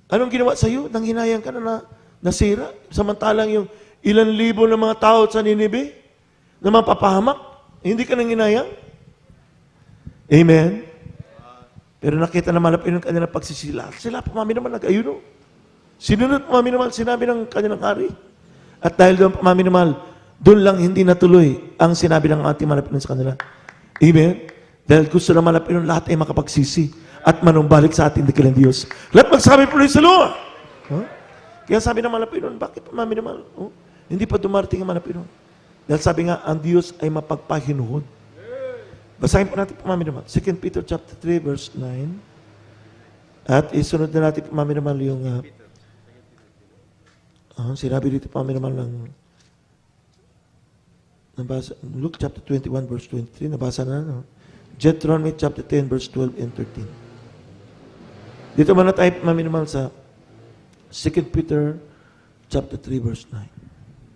anong ginawa sa'yo? Nang hinayang ka na nasira. Samantalang yung ilan libo ng mga tao sa Ninibe na mapapahamak, hindi ka nang hinayang. Amen? Pero nakita ng Malapinon kanilang pagsisila. Sila pamaminamahal nag-ayuno. Sinunod pamaminamahal sinabi ng kanilang hari. At dahil doon pamaminamahal, doon lang hindi natuloy ang sinabi ng ating Malapinon sa kanila. Amen? Dahil gusto ng Malapinon lahat ay makapagsisi at manumbalik sa ating dakilang Diyos. Lahat magsabi, praise the Lord! Kaya sabi ng Malapinon, bakit pamaminamahal? Hindi pa dumarating ang Malapinon. Dahil sabi nga, ang Diyos ay mapagpahinuhod. Basahin po natin pamaminamahal. 2 Peter chapter 3, verse 9. At isunod na natin pamaminamahal yung sinabi dito pamaminamahal ng Luke chapter 21, verse 23. Nabasa na, Deuteronomy chapter 10, verse 12 and 13. Dito muna tayo pamaminamahal sa 2 Peter chapter 3, verse 9.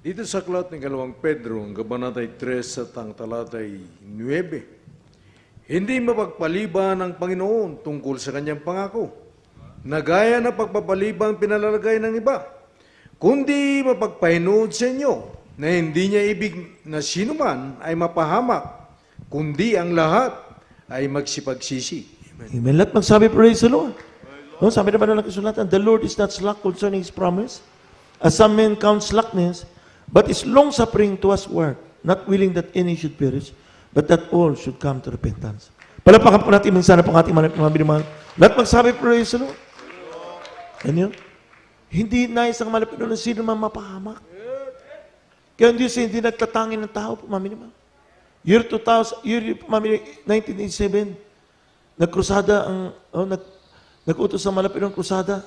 Dito sa aklat ng 2 Pedro, ang kabanatay 3 at ang talatay 9, hindi mapagpaliban ng Panginoon tungkol sa kanyang pangako, na gaya na pagpapaliban pinalalagay ng iba, kundi mapagpahinood sa inyo, na hindi niya ibig na sino man ay mapahamak, kundi ang lahat ay magsipagsisi. Amen. Lahat magsabi, praise the Lord. Sabi naman ng kasulatan, the Lord is not slack concerning His promise, as some men count slackness, but is long-suffering to us word, not willing that any should perish, but that all should come to repentance. Palapakan po natin minsan na pang ating mga binimahal. Lahat magsabi, praise the Lord. Ano yun? Hindi nais ang Malapinon na sino man mapahamak. Kaya ang Diyos hindi nagtatangin ng tao, pamaminimahal. Year 1987, nagkrusada nag-utos ang Malapinon krusada.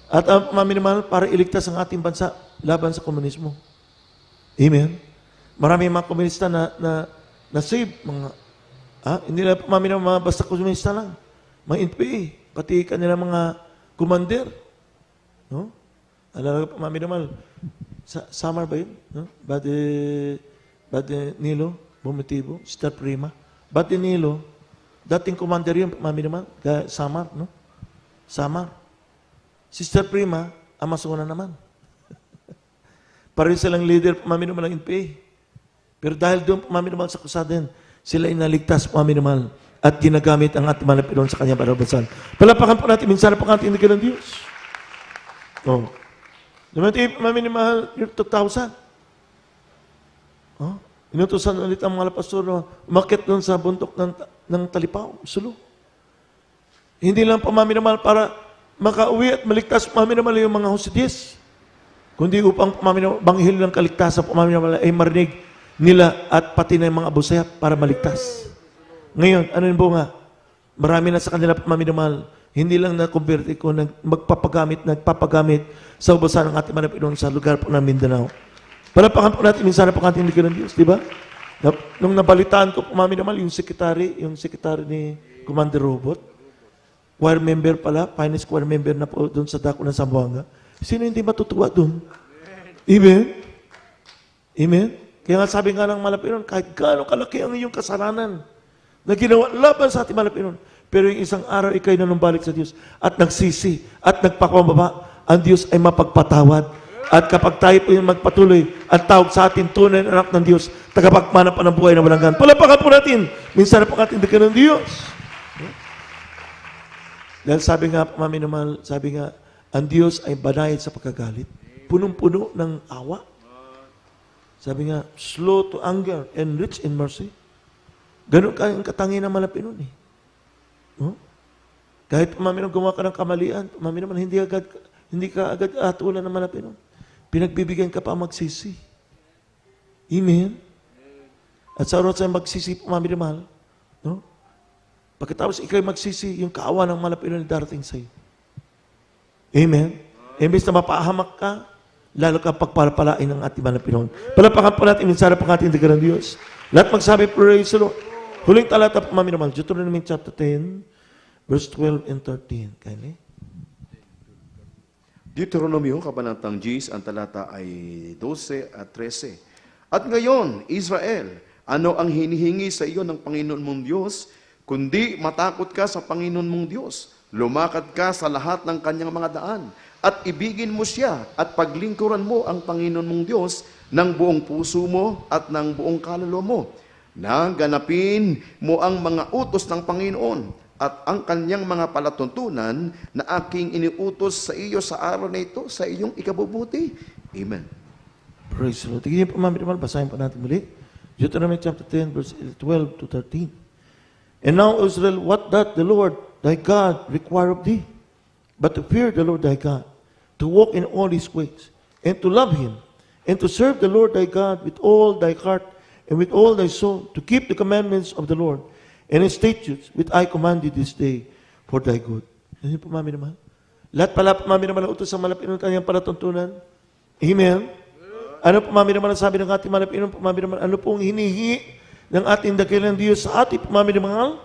At ang pamaminimahal para iligtas ang ating bansa laban sa komunismo. Amen? Marami mga komunista na save. Hindi na pamaminimahal mga basta komunista lang. Mga NPA, pati kanila mga commander. No? Alala ko pamaminimahal. Samar ba yun? No? Bade Nilo, Bumitibo, Star Prima. Bade Nilo, dating commander yun, pamaminimahal. Samar, no? Samar. Sister Prima, Amazona naman. Pareho silang leader, pamaminamahal ng NPA. Pero dahil doon pamaminamahal sa kusaden, sila inaligtas pamaminamahal at ginagamit ang ating Malapinon sa kanyang barabasan. Palapakan po natin, minsan na pang ating ng Diyos. Naman tayo pamaminamahal, year 2000. Inutusan ulit ang mga pastor na umakyat doon sa bundok ng Talipaw, Sulu. Hindi lang pamaminamahal para makauwi at maligtas pamaminamahal yung mga Husidis. Kundi upang banghil ng kaligtasan pamaminamahal ay marinig nila at pati na yung mga abusayap para maligtas. Ngayon, ano yung bunga? Marami na sa kanila pamaminamahal, Hindi lang na-convert ko, nagpapagamit sa ubasan ng ating mga Pinoon sa lugar po ng Mindanao. Palapakan po natin minsan po ang ating ligaw ng Diyos, di ba? Nung nabalitaan ko po, mami naman, yung sekretary ni Commander Robot, choir member pala, finance choir member na po doon sa dako ng Zamboanga. Sino hindi matutuwa doon? Amen? Amen? Kaya nga sabi nga ng Malapinon, kahit gaano kalaki ang iyong kasalanan na ginawa laban sa ating Malapinon, pero yung isang araw ikay nanumbalik sa Diyos at nagsisi at nagpakumbaba, ang Diyos ay mapagpatawad. At kapag tayo po yung magpatuloy at tawag sa atin tunay na anak ng Diyos, tagapagmana pa ng buhay na walang gan. Palapakan po natin, minsan na po ating dakilang ng Diyos. Dahil sabi nga, mami naman, sabi nga, ang Diyos ay banayad sa pagkagalit. Punong-puno ng awa. Sabi nga, slow to anger and rich in mercy. Ganun kayong katangi ng Malapinon eh. No? Kahit mami naman gumawa ka ng kamalian, mami naman hindi ka agad atulan ng Malapinon. Pinagbibigyan ka pa magsisi. Amen? At sa oras ay magsisi, mami naman, no? Pagkatapos ikay magsisi, yung kaawa ng Malapinon na darating sa'yo. Amen? Imbes na mapahamak ka, lalo ka pagpapalain ng ating Malapinon. Palapakan po natin, minsan po ang ating dakilang Diyos. Lahat magsabi, praise the Lord. Huling talata po, mami naman, Deuteronomy chapter 10, verse 12 and 13. Kaya Deuteronomio, Kabanatang 10, ang talata ay 12 at 13. At ngayon, Israel, ano ang hinihingi sa iyo ng Panginoon mong Diyos, kundi matakot ka sa Panginoon mong Diyos, lumakad ka sa lahat ng kanyang mga daan, at ibigin mo siya, at paglingkuran mo ang Panginoon mong Diyos ng buong puso mo at ng buong kaluluwa mo, na ganapin mo ang mga utos ng Panginoon, at ang kanyang mga palatuntunan na aking iniutos sa iyo sa araw na ito, sa iyong ikabubuti. Amen. praise the Lord. Tignan niyo po, mami naman, basahin po natin muli. Deuteronomy chapter 10, verse 12 to 13. And now, Israel, what doth the Lord thy God require of thee? But to fear the Lord thy God, to walk in all his ways, and to love him, and to serve the Lord thy God with all thy heart and with all thy soul, to keep the commandments of the Lord, and his statutes, which I commanded this day for thy good. Ano po, mami naman? Lahat pala po, mami naman, utos sa Malapinon kanyang palatuntunan. Amen? Ano po, mami naman, ang sabi ng ating Malapinon po, mami naman, ano po ang hinihingi ng ating dakilang Diyos sa ating po, mami naman,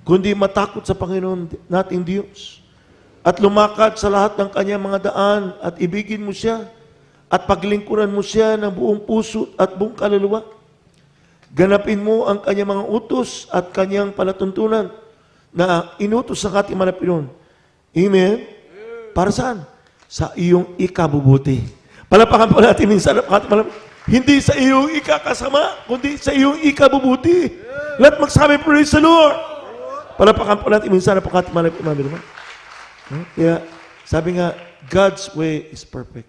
kundi matakot sa Panginoon nating Diyos. At lumakad sa lahat ng kanyang mga daan at ibigin mo siya at paglingkuran mo siya ng buong puso at buong kaluluwa. Ganapin mo ang kanyang mga utos at kanyang palatuntunan na inutos sa ating Malapinon. Amen? Para saan? Sa iyong ikabubuti. Palapakan po natin minsan ang ating Malapinon. Hindi sa iyong ikakasama, kundi sa iyong ikabubuti. Lahat magsabi, praise the Lord. Palapakan po natin minsan ang ating Malapinon. Kaya sabi nga, God's way is perfect.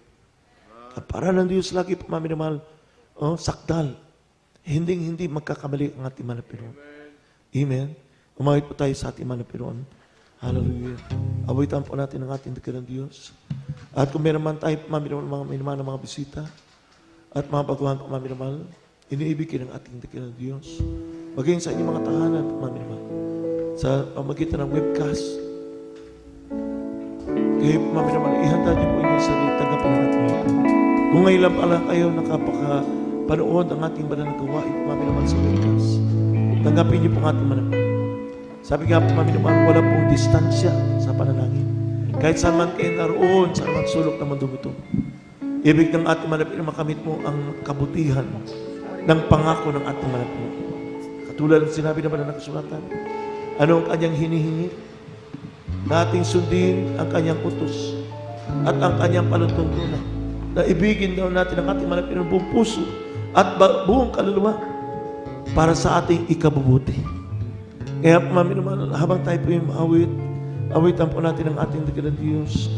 Para ng Diyos lagi po, mami na mahal, sakdal. Hindi magkakamali ang ating Malapinon. Amen. Umawit po tayo sa ating Malapinon. Hallelujah. Awitan po natin ang ating dakilang Diyos. At kung meron man tayo, mami naman, mga bisita, at mga baguhan po, mami naman, iniibigin ang ating dakilang Diyos. Maging sa inyong mga tahanan, mami naman, sa pamagitan ng webcast. Kaya po, mami naman, ihanda niyo po inyong sarili, tanggapin ang ating Malapinon. Kung ngayon lang pala kayo panood ang ating banal na gawain, mami naman sa webcast. Tanggapin niyo po ang ating Malapinon. Sabi nga po, mami naman, wala pong distansya sa panalangin. Kahit saan man kayo naroon, saan man sulok na mundo ito. Ibig ng ating Malapinon, makamit mo ang kabutihan ng pangako ng ating Malapinon. Katulad ng sinabi naman na nakasulatan, ano ang kanyang hinihingi? Na ating sundin ang kanyang utos at ang kanyang palatuntunan. Na ibigin daw natin ang ating Malapinon buong puso at buong kaluluwa para sa ating ikabubuti. Kaya mami naman, habang tayo po yung awitan po natin ang ating dakilang Diyos.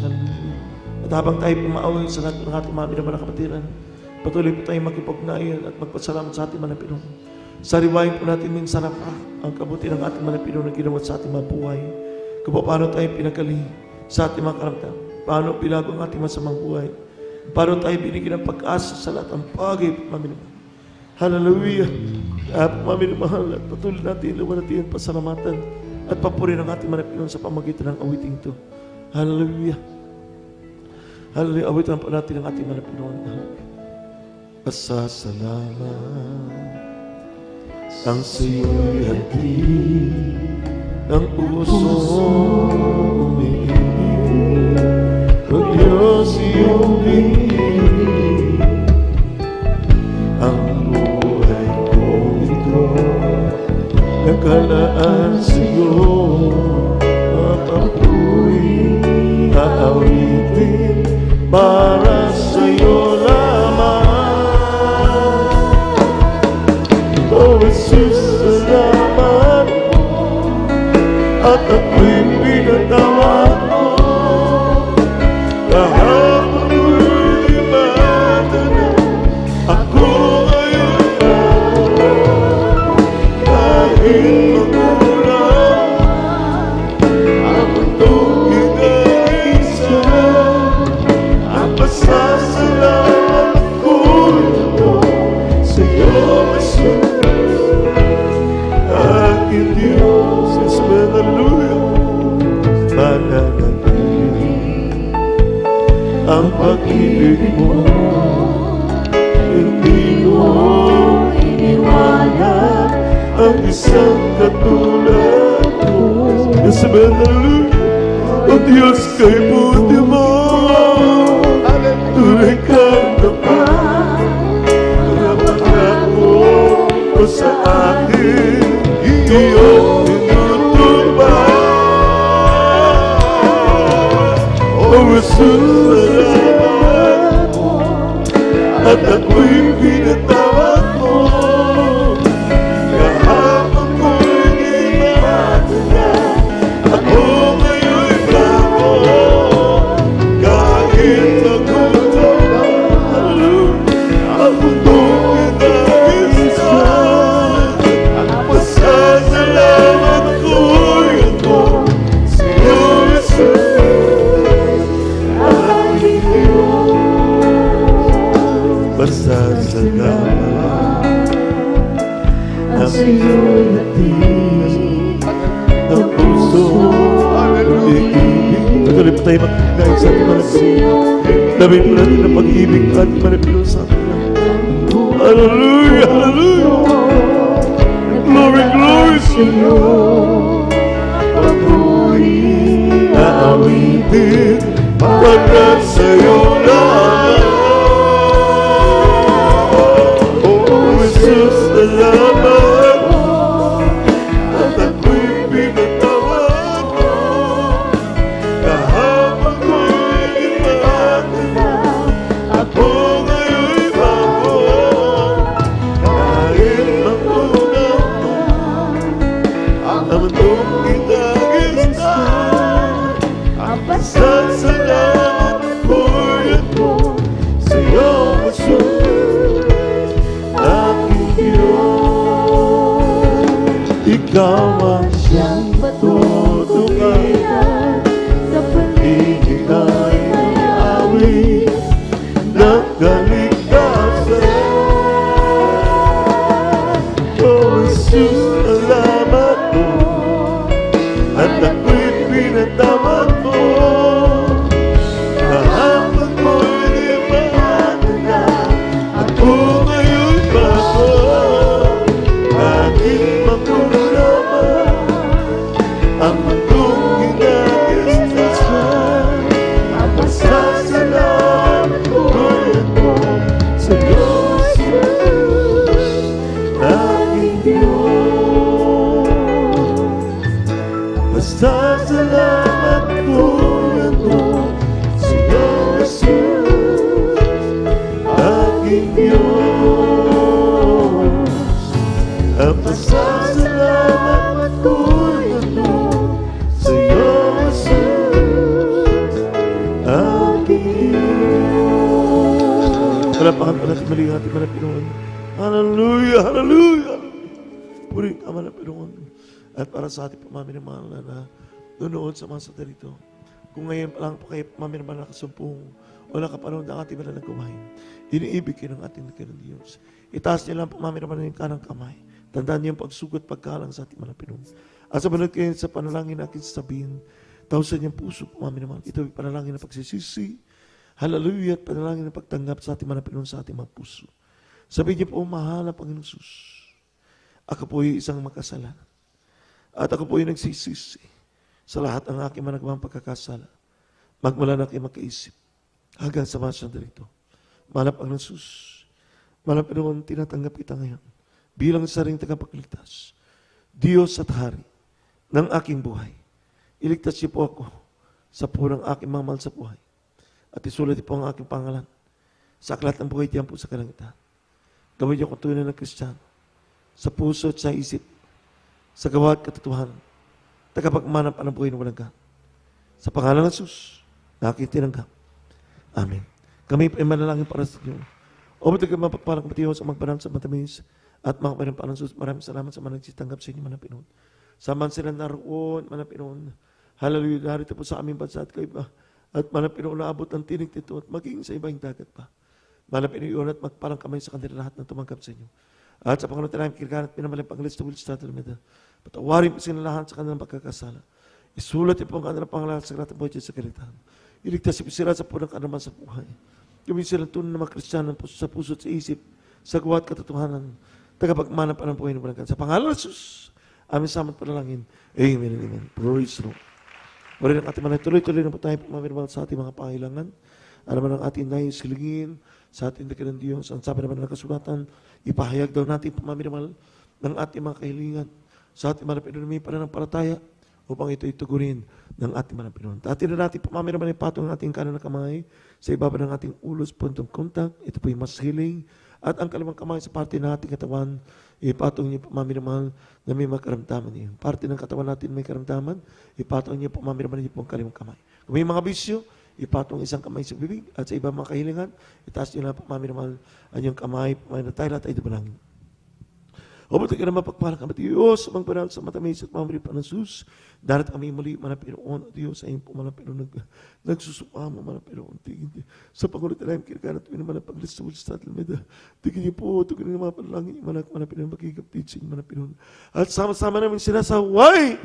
At habang tayo po maawit sa lahat ng ating mami naman na kapatiran, patuloy po tayong makipagnayan at magpasalamat sa ating Malapinon. Sariwain po natin minsan ang kabuti ng ating Malapinon na ginawa sa ating mga buhay. Kung paano tayo pinagaling sa ating mga karamdaman, paano pinago ang ating masamang buhay, paano tayo binigyan ng pag-asa sa lahat ng bagay, mami naman. Hallelujah. Mami naman, at patuloy natin, luwalhatian, pasalamatan at papurihin ang ating Panginoon sa pamagitan ng awiting ito. Hallelujah. Hallelujah. Awitan po natin ang ating Panginoon. Pasasalamat ang siya'y hatid, ang puso umiibig, o Diyos iyong binigay. Ang buhay ko ito, nakalaan sa'yo, mapapuri, aawitin, para sa'yo lamang. O Jesus, salamat at ako'y pinatawad mo. Kahapon mo'y imata na ako ngayon na. Kahit magulang ang mundong inag-isa, ang pasasalamat ko'y ito sa'yo masunod. Aking Diyos, Isabel, hallelujah, mananatili ang pag-ibig mo, hindi mo iniwanan ang isang katulad mo. Isabel, hallelujah, o Diyos kay buti mo, tunay kang tapat, napangako mo sa akin, iyong tinutupad. O Jesus, salamat at ako'y pinatawad mo. Kahapon ko'y imata na ako ngayon'y bago. Kahit magulang ang mundong inag-isa, ang pasasalamat ko'y ito sa'yo, Jesus, aking Diyos. Pasasalamat ang sa'yo'y hatid, ang puso iibig. Patuloy po tayo magkakain sa ating mga lamin po natin ang pag-ibig at manipilo sa ating mga. Hallelujah, hallelujah. Glory, glory sa iyo. Pagpuri, aawitin, para sa iyo lamang. Oh, Jesus, salamat at ako'y pinatawad mo. Kahapon ko'y imata na ako ngayon'y bago. Kahit magulang mo ang mundong inag-isa, ang pasasalamat ko'y ito sa'yo masunod, aking Diyos. Ikaw ang siyang patutungan sa paligid ay may-awi ng kaligtasan. Oh, Jesus, salamat mo at ako'y pinatawad mo. Kahapon mo'y imata na ako ngayon'y bago. Kahit magulang ang mundong inag-isa, ang pasasalamat ko'y ito sa'yo, Jesus, aking Diyos. Pasasalamat ko'y ito sa'yo, Jesus, aking Diyos. Ang pasasalamat ko'y ito sa'yo, Jesus, aking Diyos. Palapakan pa natin mali ang ating Panginoon. Hallelujah, hallelujah. Puring Ama ng Panginoon. At para sa ating pamaminamahal na nunood sa mga satelito, kung ngayon pa lang po kayo pamaminamahal nakasumpong o nakapanood ng ating mga nagawain, iniibig kayo ng ating Diyos. Itaas niyo lang pamaminamahal ng kanang kamay. Tandaan niyo ang pagsugat, pagkalang sa ating mga Pinoon. At sa manod kayo sa panalangin akin sabihin, tausan niyang puso po, Mami naman. Ito ay panalangin na pagsisisi. Hallelujah at panalangin na pagtanggap sa ating mga Pinoon sa ating mga puso. Sabihin niyo po, mahal na Panginoon Sus. Ako po ay isang makasalanan. At ako po ay nagsisisi sa lahat ng aking managawang pagkakasala. Magmula na kayo makaisip hanggang sa mga sandali ito. Mahal na Panginoon Sus. Mahal na Panginoon, tinatanggap kita ngayon bilang saring tagapagligtas, Diyos at Hari ng aking buhay. Iligtas niyo po ako sa purang aking mga mahal sa buhay. At isulat niyo po ang aking pangalan sa aklat ng buhay diyan po sa kalangitan. Gawin niyo ko tunay ng Kristiyano sa puso at sa isip, sa gawa at katotohanan, tagapagmanap ng buhay na walang hanggan. Sa pangalan ng Jesus, na aking tinanggap. Amen. Kami ay manalangin para sa inyo. O matagay mapagpalang kapatiyo sa magbanal sa matamis at mga panampalang sus. Maraming salamat sa mga nagsitanggap sa inyo, mga Pinoon. Saman sila naroon, mga Pinoon. Hallelujah, narito po sa aming bansa at kayo ba? At mga Pinoon naabot ng tinig dito at maging sa ibang dagat pa. Mga Pinoon at magpalang kamay sa kanila lahat na tumanggap sa inyo. At sa Panginoon tayo, kirkaan at pinamalang pangalis na Will Stratel Meda. Patawarin po sila lahat sa kanilang pagkakasala. Isulat niyo po ang kanilang pangalan sa kanilang buhay sa kalitan. Iligtas niyo sila sa punang kanaman sa buhay. Gawin sila tunay na mga Kristiyano sa puso at sa isip, sa gawa at katotohanan, tagapagmanap pa ng buhay ng walang hanggan. Sa pangalan ng Jesus, aming samat panalangin. Amen and amen. Praise the Lord. Marin ang ating mga tuloy-tuloy na po tayo pumamirmal sa ating mga pangailangan. Ano man ang ating nais silingin sa ating dakilang Diyos. Ang sabi naman ng kasulatan, ipahayag daw natin pumamirmal ng ating mga kahilingan sa ating mga pinunumi pananampalataya upang ito itugurin ng ating mga Pinoon. Atin na natin pumamirmal ng patong ng ating kanan na kamay sa ibaba ng ating ulos, puntong kontak. Ito po yung mas healing. At ang kalimang kamay sa parte ng ating katawan, ipatong niyo pumamirmal na may makaramdaman niyo. Parte ng katawan natin may karamdaman, ipatong niyo pumamirmal niyo po ang kalimang kamay. Kung may mga bisyo, ipatong isang kamay sa bibig at sa ibang mga kahilingan, itaas niyo na pumamirmal ang iyong kamay, pumamirmal tayo lahat ay dumalangin. O ba't ka na mapagpalang kami, Diyos, mga banal sa matamis at mamari pa ng sus, darat kami muli, mga Pinoon, Diyos, ayun po, mga Pinoon, nagsusumama, mga Pinoon, tigin niyo. Sa Pangulo tayo, kirkaan at mga paglis sa Willis Stratel Meda, tigin niyo po, tigin niyo mga panalangin, mga Pinoon, magkikaptid sa inyo, mga Pinoon. At sama-sama namin sinasaway,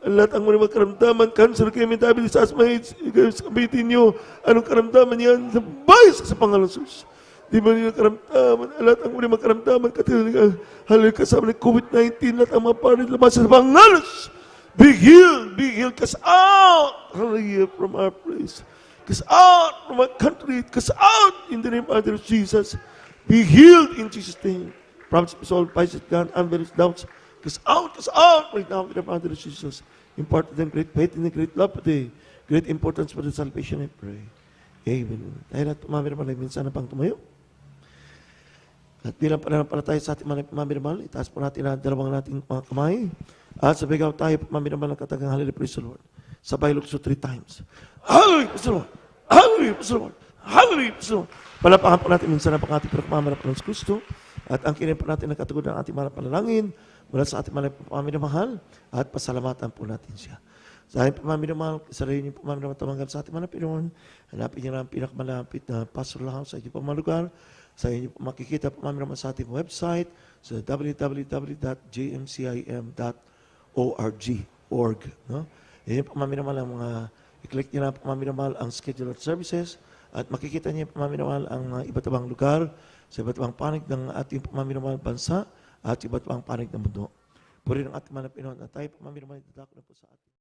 ang lahat ang mga karamdaman, cancer, kayo, diabetes, asthma, AIDS, sabitin niyo, anong karamdaman yan, sabay sa pangalan ng sus. Di ba nila karamdaman? Lahat ang muli makaramdaman, katulad halil kasama ng COVID-19, lahat ang mga parin labas sa pangalas. Be healed, cast out, hallelujah, from our place. Cast out from our country, cast out in the name of Jesus. Be healed in Jesus' name. Prophets, resolve, Pisces, God, unbelief, doubts. Cast out right now in the name of Jesus. Impart to them great faith and great love today. Great importance for the salvation, I pray. Amen. Tayo na tumamirmal, minsan na pang tumayo. At bilang pananampalataya sa ating mga mamirmal, itaas po natin ang dalawang nating mga kamay. At sabigaw tayo mamirmal ng katagang hallelujah, praise the Lord. Sabay lukso 3 times. Hallelujah, praise the Lord. Hallelujah, praise the Lord. Hallelujah, praise the Lord. Palapakan po natin minsan ang pangating pinagmamarap ng Kristo. At ang kinin po natin ang katugod ng ating mga panalangin mula sa ating mga mamirmal at pasalamatan po natin siya. Sa ating pamamirmal, sa rin yung pamamirmal tumanggal sa ating mga Pinoon, hanapin niyo na ang pinakamalapit na pastoral house sa inyong pamalugar. Sa inyo makikita po naman sa ating website sa www.jmcim.org. No? Yan po naman ang mga, i-click nyo na po naman ang schedule of services at makikita nyo po naman ang iba't ibang lugar sa iba't ibang panig ng ating naman bansa at iba't ibang panig ng mundo. Puri ng ating mga Pinoon at tayo po naman itadak na po sa ating.